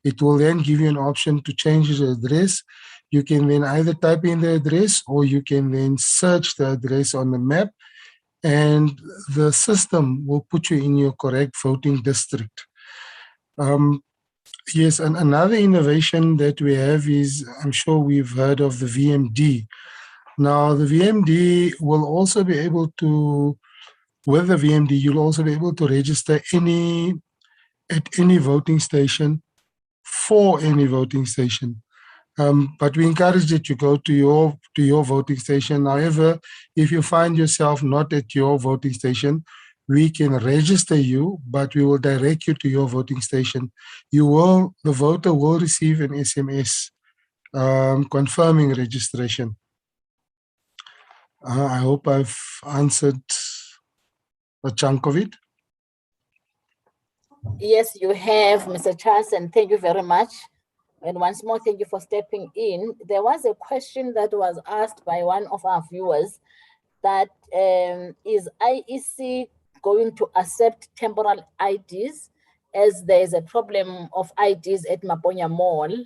It will then give you an option to change the address. You can then either type in the address or you can then search the address on the map and the system will put you in your correct voting district. Yes, and another innovation that we have is, I'm sure we've heard of the VMD. Now, the VMD will also be able to, with the VMD, you'll also be able to register at any voting station for any voting station. But we encourage that you go to your voting station. However, if you find yourself not at your voting station, we can register you, but we will direct you to your voting station. The voter will receive an SMS confirming registration. I hope I've answered a chunk of it. Yes, you have, Mr. Charles, and thank you very much. And once more, thank you for stepping in. There was a question that was asked by one of our viewers that is IEC going to accept temporal IDs, as there is a problem of IDs at Maponya Mall.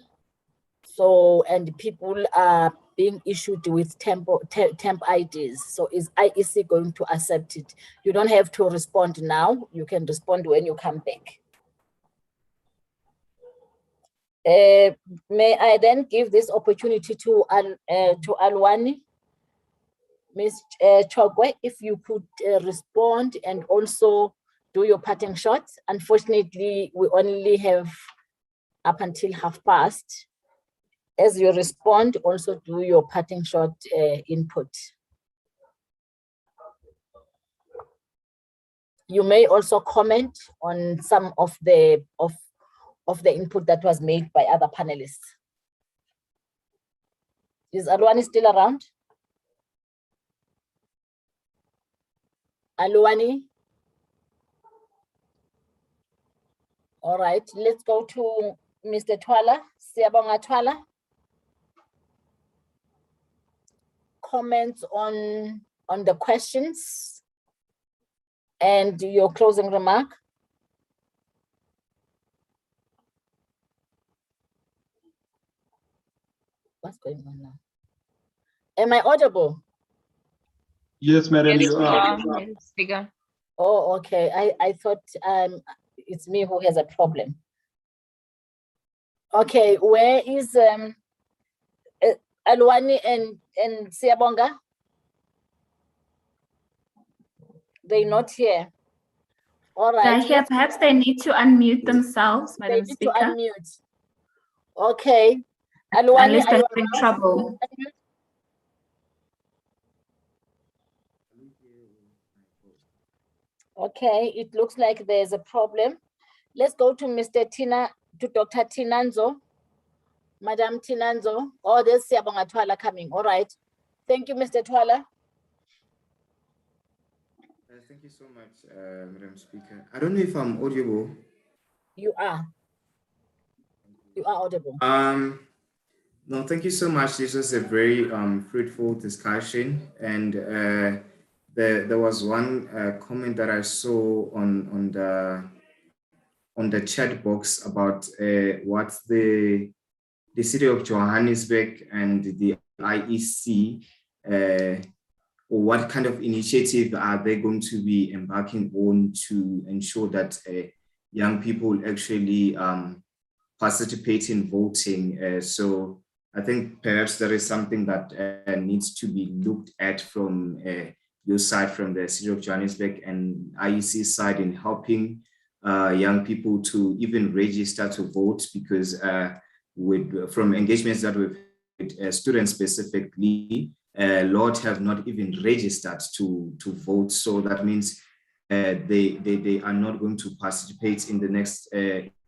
So, and people are being issued with temp IDs. So is IEC going to accept it? You don't have to respond now. You can respond when you come back. May I then give this opportunity to Alwani? Ms. Chogwe, if you could respond and also do your parting shots. Unfortunately, we only have up until past. As you respond, also do your parting shot input. You may also comment on some of the input that was made by other panelists. Is Alwani still around? Alwani? All right, let's go to Mr. Twala, Siyabonga Twala. Comments on the questions and your closing remark. What's going on now? Am I audible? Yes, madam, Yes, you are. Speaker. Oh, okay. I thought it's me who has a problem. Okay, where is Alwani and Siyabonga? They're not here. All right. Here, perhaps they need to unmute themselves, Madam Speaker. They need to unmute. Okay. Alwani, unless are they're you having around? trouble. Okay, it looks like there's a problem. Let's go to Dr. Tinanzo. Madam Tinanzo. Oh, there's Siyabonga Twala coming. All right. Thank you, Mr. Twala. Thank you so much, Madam Speaker. I don't know if I'm audible. You are. You are audible. No, thank you so much. This was a very fruitful discussion, and there was one comment that I saw on the chat box about what the city of Johannesburg and the IEC or what kind of initiative are they going to be embarking on to ensure that young people actually participate in voting. So I think perhaps there is something that needs to be looked at from your side, from the city of Johannesburg and IEC side, in helping young people to even register to vote, because from engagements that we've had with students specifically, a lot have not even registered to vote. So that means they are not going to participate in the next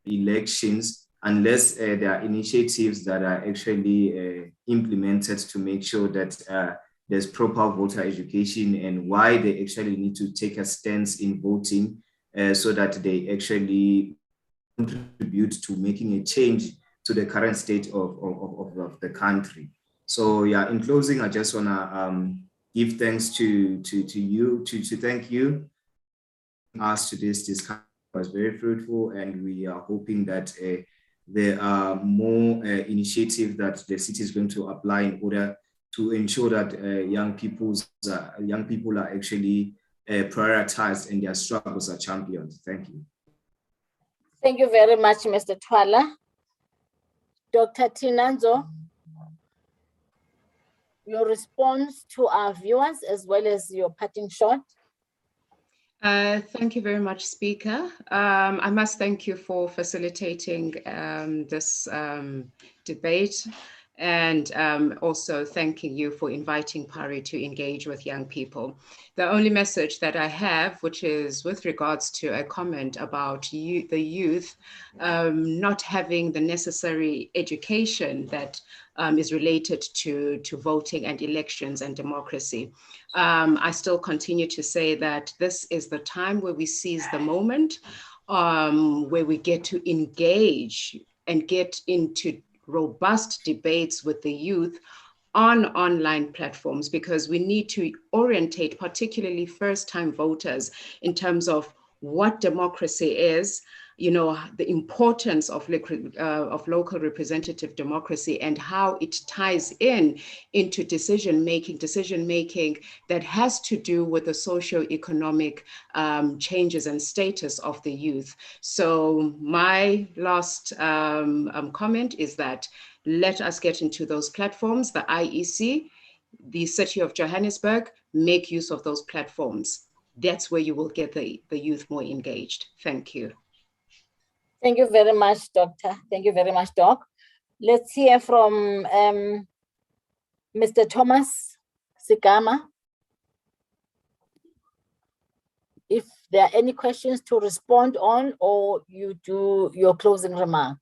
elections unless there are initiatives that are actually implemented to make sure that there's proper voter education and why they actually need to take a stance in voting, so that they actually contribute to making a change to the current state of the country. So yeah, in closing, I just wanna give thanks to you, to thank you us to this discussion. Was very fruitful, and we are hoping that there are more initiatives that the city is going to apply in order to ensure that young people are actually prioritized and their struggles are championed. Thank you. Thank you very much, Mr. Twala. Dr. Tinanzo, your response to our viewers as well as your parting shot. Thank you very much, Speaker. I must thank you for facilitating this debate, and also thanking you for inviting PARI to engage with young people. The only message that I have, which is with regards to a comment about the youth not having the necessary education that is related to voting and elections and democracy. I still continue to say that this is the time where we seize the moment, where we get to engage and get into robust debates with the youth on online platforms, because we need to orientate particularly first-time voters in terms of what democracy is, you know, the importance of local representative democracy and how it ties into decision making that has to do with the socio-economic changes and status of the youth. So my last comment is that let us get into those platforms, the IEC, the City of Johannesburg, make use of those platforms. That's where you will get the youth more engaged. Thank you. Thank you very much, Doctor. Thank you very much, Doc. Let's hear from Mr. Thomas Sigama. If there are any questions to respond on, or you do your closing remark.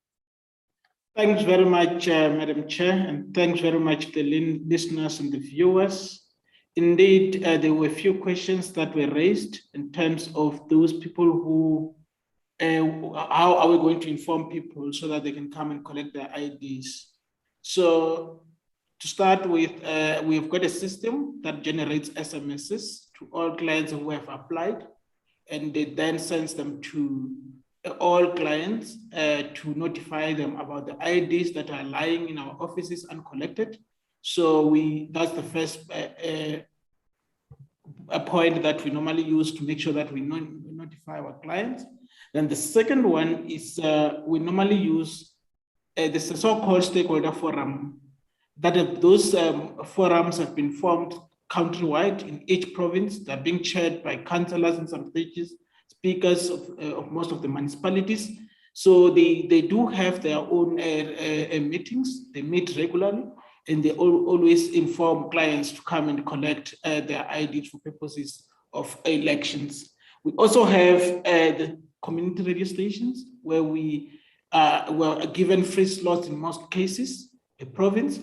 Thanks very much, Madam Chair, and thanks very much to the listeners and the viewers. Indeed, there were a few questions that were raised in terms of those people who how are we going to inform people so that they can come and collect their IDs? So to start with, we've got a system that generates SMSs to all clients who have applied, and it then sends them to all clients to notify them about the IDs that are lying in our offices uncollected. So that's the first a point that we normally use to make sure that we notify our clients. Then the second one is we normally use this so-called stakeholder forum. Those forums have been formed countrywide in each province. They're being chaired by councillors in some stages, speakers of most of the municipalities. So they do have their own meetings. They meet regularly, and they always inform clients to come and collect their IDs for purposes of elections. We also have the community radio stations where we were given free slots in most cases, a province,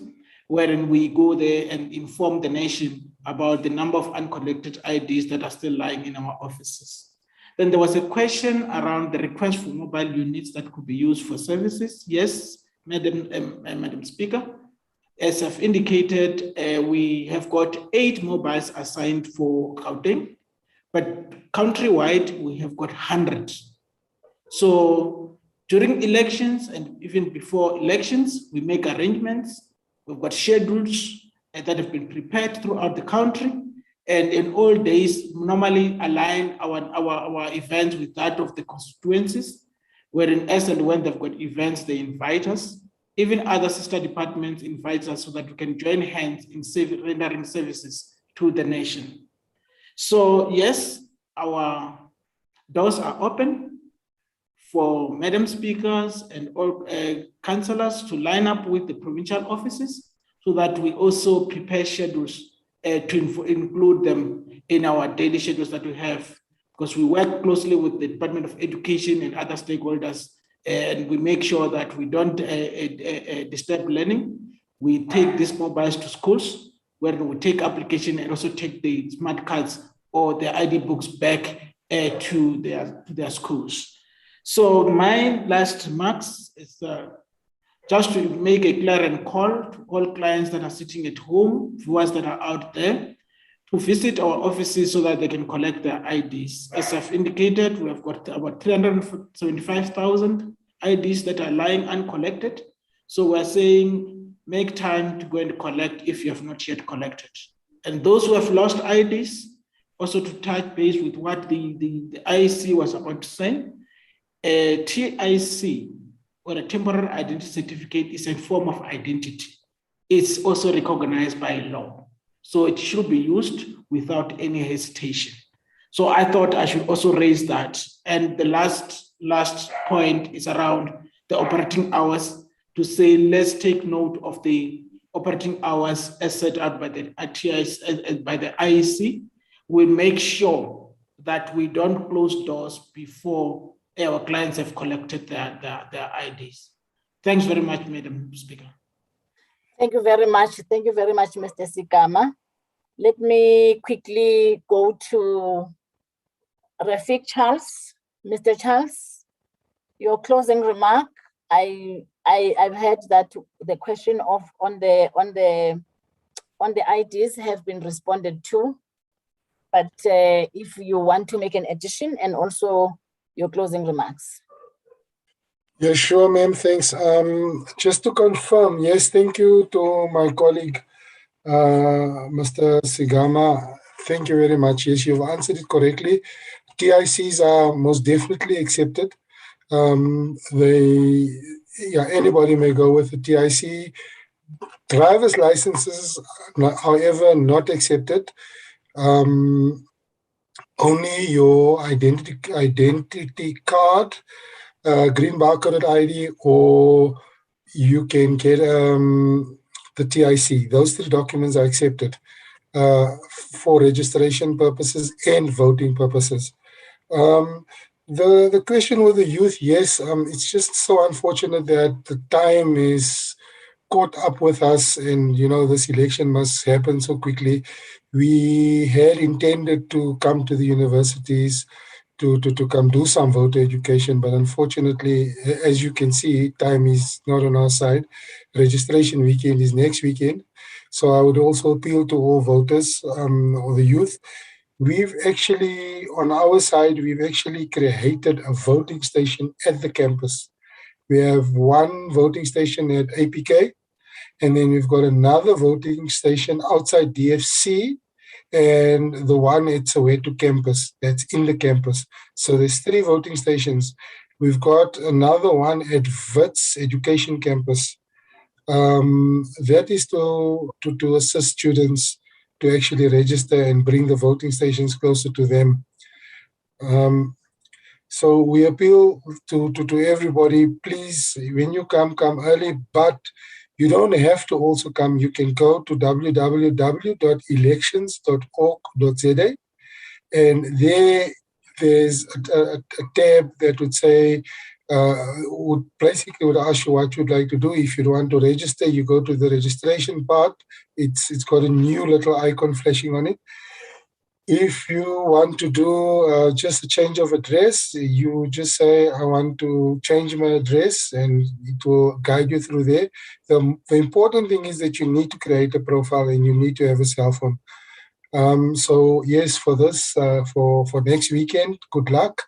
wherein we go there and inform the nation about the number of uncollected IDs that are still lying in our offices. Then there was a question around the request for mobile units that could be used for services. Yes, Madam Speaker, as I've indicated, we have got 8 mobiles assigned for Gauteng, but countrywide, we have got 100. So during elections and even before elections, we make arrangements. We've got schedules that have been prepared throughout the country. And in all days, normally align our events with that of the constituencies, wherein as and when they've got events, they invite us. Even other sister departments invite us so that we can join hands in rendering services to the nation. So yes, our doors are open for Madam Speakers and all councillors to line up with the provincial offices so that we also prepare schedules to include them in our daily schedules that we have, because we work closely with the Department of Education and other stakeholders, and we make sure that we don't disturb learning. We take these mobiles to schools where we take application and also take the smart cards or the ID books back to their schools. So my last remarks is just to make a clear call to all clients that are sitting at home, viewers that are out there, to visit our offices so that they can collect their IDs. As I've indicated, we have got about 375,000 IDs that are lying uncollected. So we're saying, make time to go and collect if you have not yet collected. And those who have lost IDs, also to touch base with what the IEC was about to say. A TIC, or a temporary identity certificate, is a form of identity. It's also recognized by law. So it should be used without any hesitation. So I thought I should also raise that. And the last point is around the operating hours, to say, let's take note of the operating hours as set out by the IEC. We make sure that we don't close doors before our clients have collected their IDs. Thanks very much, Madam Speaker. Thank you very much. Thank you very much, Mr. Sigama. Let me quickly go to Rafik Charles. Mr. Charles, your closing remark. I've heard that the question on the IDs have been responded to, but if you want to make an addition and also your closing remarks. Yeah, sure, ma'am. Thanks. Just to confirm, yes, thank you to my colleague, Mr. Sigama. Thank you very much. Yes, you've answered it correctly. TICs are most definitely accepted. Anybody may go with the TIC. Driver's licenses, however, not accepted. Only your identity card, green barcoded ID, or you can get the TIC. Those three documents are accepted for registration purposes and voting purposes. The question with the youth, yes, it's just so unfortunate that the time is caught up with us, and this election must happen so quickly. We had intended to come to the universities to come do some voter education, but unfortunately, as you can see, time is not on our side. Registration weekend is next weekend. So I would also appeal to all voters or the youth. On our side, we've actually created a voting station at the campus. We have one voting station at APK, and then we've got another voting station outside DFC, and the one at Soweto campus, that's in the campus. So there's 3 voting stations. We've got another one at WITS Education Campus. That is to assist students to actually register and bring the voting stations closer to them. So we appeal to everybody, please, when you come early, but you don't have to also come. You can go to www.elections.org.za, and there's a tab that would say, would ask you what you'd like to do. If you want to register, you go to the registration part. It's got a new little icon flashing on it. If you want to do just a change of address, you just say, I want to change my address, and it will guide you through there. The important thing is that you need to create a profile and you need to have a cell phone. So yes, for this, for next weekend, good luck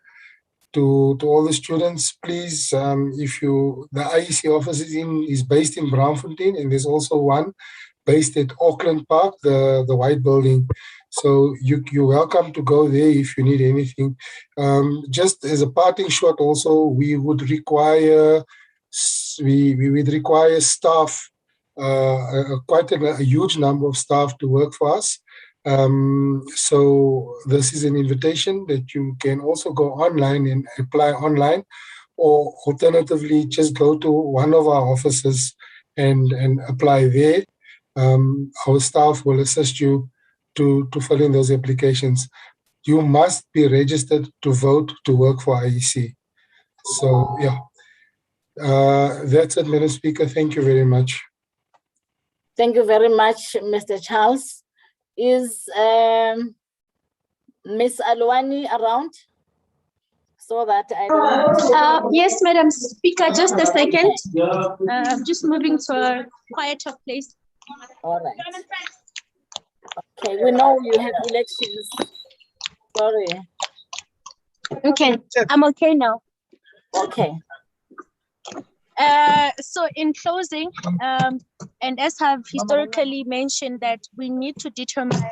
to all the students. Please, the IEC office is based in Braamfontein, and there's also one based at Auckland Park, the white building. So you're welcome to go there if you need anything. Just as a parting shot, also we would require staff, quite a huge number of staff to work for us. So this is an invitation that you can also go online and apply online, or alternatively just go to one of our offices and apply there. Our staff will assist you to fill in those applications. You must be registered to vote to work for IEC. So yeah, that's it, Madam Speaker. Thank you very much. Thank you very much, Mr. Charles. Is Ms. Alwani around? So that I don't... Yes, Madam Speaker, just a second. I'm just moving to a quieter place. All right. Okay, we know you have elections. Sorry. Okay, I'm okay now. Okay. So in closing, and as I've historically mentioned, that we need to determine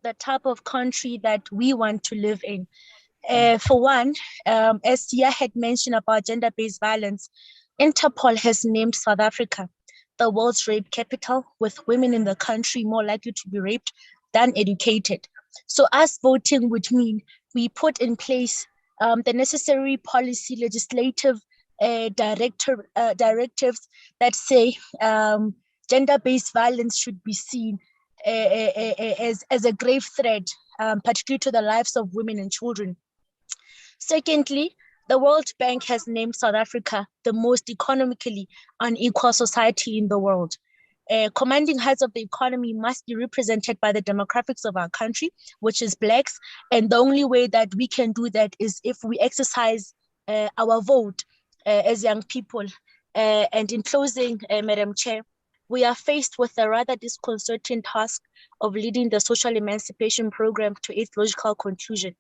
the type of country that we want to live in. For one, as Sia had mentioned about gender-based violence, Interpol has named South Africa the world's rape capital, with women in the country more likely to be raped than educated. So us voting would mean we put in place the necessary policy legislative directives that say gender-based violence should be seen as a grave threat, particularly to the lives of women and children. Secondly, the World Bank has named South Africa the most economically unequal society in the world. Commanding heads of the economy must be represented by the demographics of our country, which is Blacks. And the only way that we can do that is if we exercise our vote as young people. And in closing, Madam Chair, we are faced with a rather disconcerting task of leading the social emancipation program to its logical conclusion.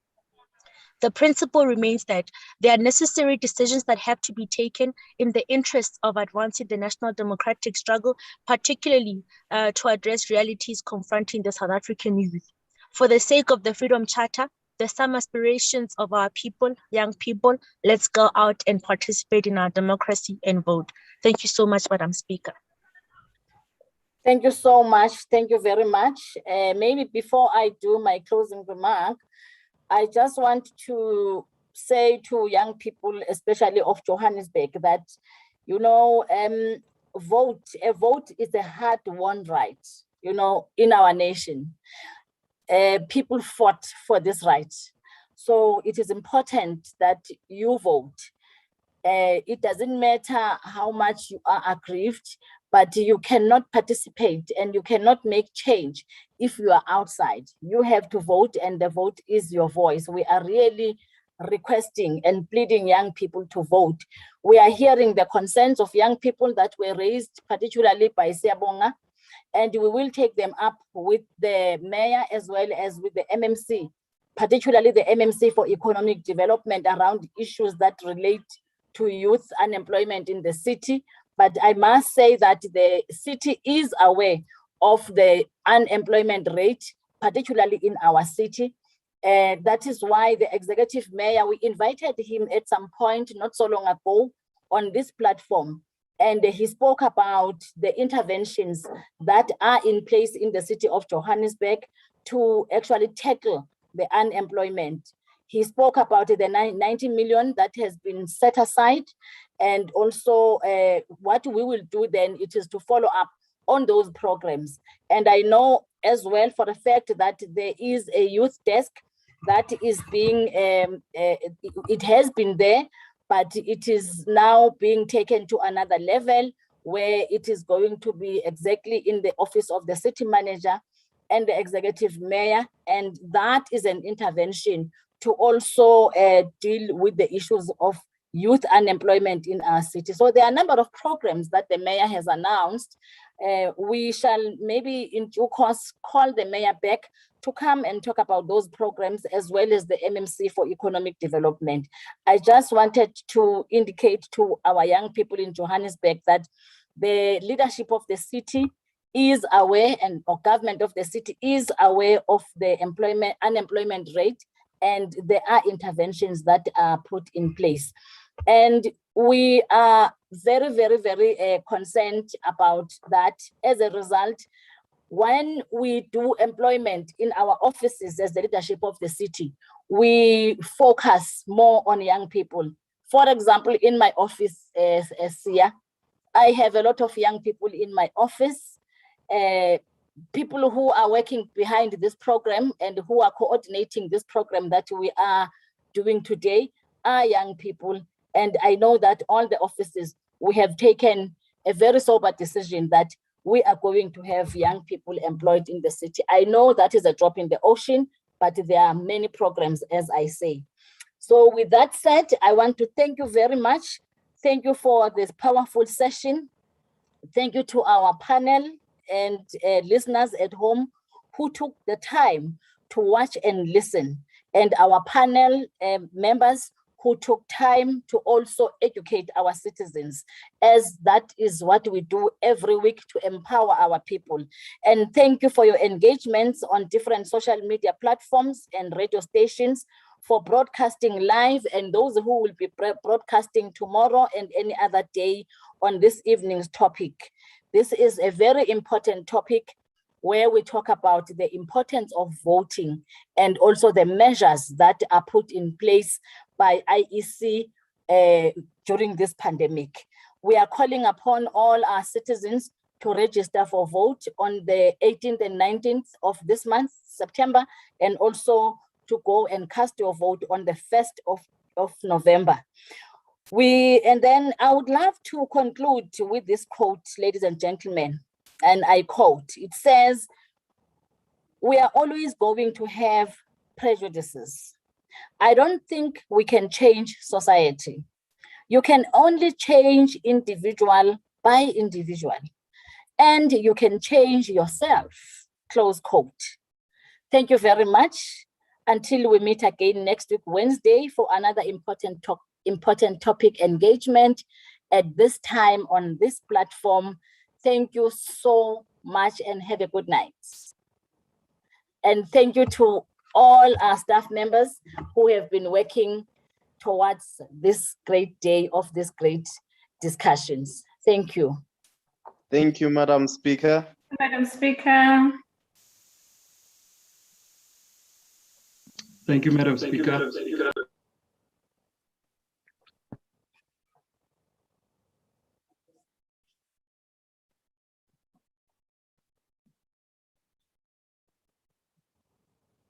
The principle remains that there are necessary decisions that have to be taken in the interests of advancing the national democratic struggle, particularly to address realities confronting the South African youth. For the sake of the Freedom Charter, the same aspirations of our people, young people, let's go out and participate in our democracy and vote. Thank you so much, Madam Speaker. Thank you so much. Thank you very much. Maybe before I do my closing remark, I just want to say to young people, especially of Johannesburg, that, you know, a vote is a hard-won right, you know, in our nation. People fought for this right. So it is important that you vote. It doesn't matter how much you are aggrieved, but you cannot participate and you cannot make change if you are outside. You have to vote, and the vote is your voice. We are really requesting and pleading young people to vote. We are hearing the concerns of young people that were raised, particularly by Siyabonga, and we will take them up with the mayor as well as with the MMC, particularly the MMC for economic development around issues that relate to youth unemployment in the city. But I must say that the city is aware of the unemployment rate, particularly in our city. That is why the executive mayor, we invited him at some point not so long ago on this platform. And he spoke about the interventions that are in place in the city of Johannesburg to actually tackle the unemployment. He spoke about the 90 million that has been set aside, and also what we will do then, it is to follow up on those programs. And I know as well for the fact that there is a youth desk that is being, it has been there, but it is now being taken to another level where it is going to be exactly in the office of the city manager and the executive mayor. And that is an intervention to also deal with the issues of youth unemployment in our city. So there are a number of programs that the mayor has announced. We shall maybe in due course call the mayor back to come and talk about those programs as well as the MMC for economic development. I just wanted to indicate to our young people in Johannesburg that the leadership of the city is aware, and or government of the city is aware of the unemployment rate, and there are interventions that are put in place. And we are very, very, very concerned about that. As a result, when we do employment in our offices as the leadership of the city, we focus more on young people. For example, in my office as Sia, I have a lot of young people in my office, people who are working behind this program and who are coordinating this program that we are doing today are young people. And I know that all the offices, we have taken a very sober decision that we are going to have young people employed in the city. I know that is a drop in the ocean, but there are many programs, as I say. So with that said, I want to thank you very much. Thank you for this powerful session. Thank you to our panel and listeners at home who took the time to watch and listen, and our panel members who took time to also educate our citizens, as that is what we do every week to empower our people. And thank you for your engagements on different social media platforms and radio stations, for broadcasting live, and those who will be broadcasting tomorrow and any other day on this evening's topic. This is a very important topic where we talk about the importance of voting and also the measures that are put in place by IEC during this pandemic. We are calling upon all our citizens to register for vote on the 18th and 19th of this month, September, and also to go and cast your vote on the 1st of November. And then I would love to conclude with this quote, ladies and gentlemen, and I quote, it says, "We are always going to have prejudices. I don't think we can change society. You can only change individual by individual, and you can change yourself," close quote. Thank you very much. Until we meet again next week, Wednesday, for another important topic engagement at this time on this platform. Thank you so much and have a good night. And thank you to all our staff members who have been working towards this great day of these great discussions. Thank you. Thank you, Madam Speaker. Madam Speaker. Thank you, Madam Speaker.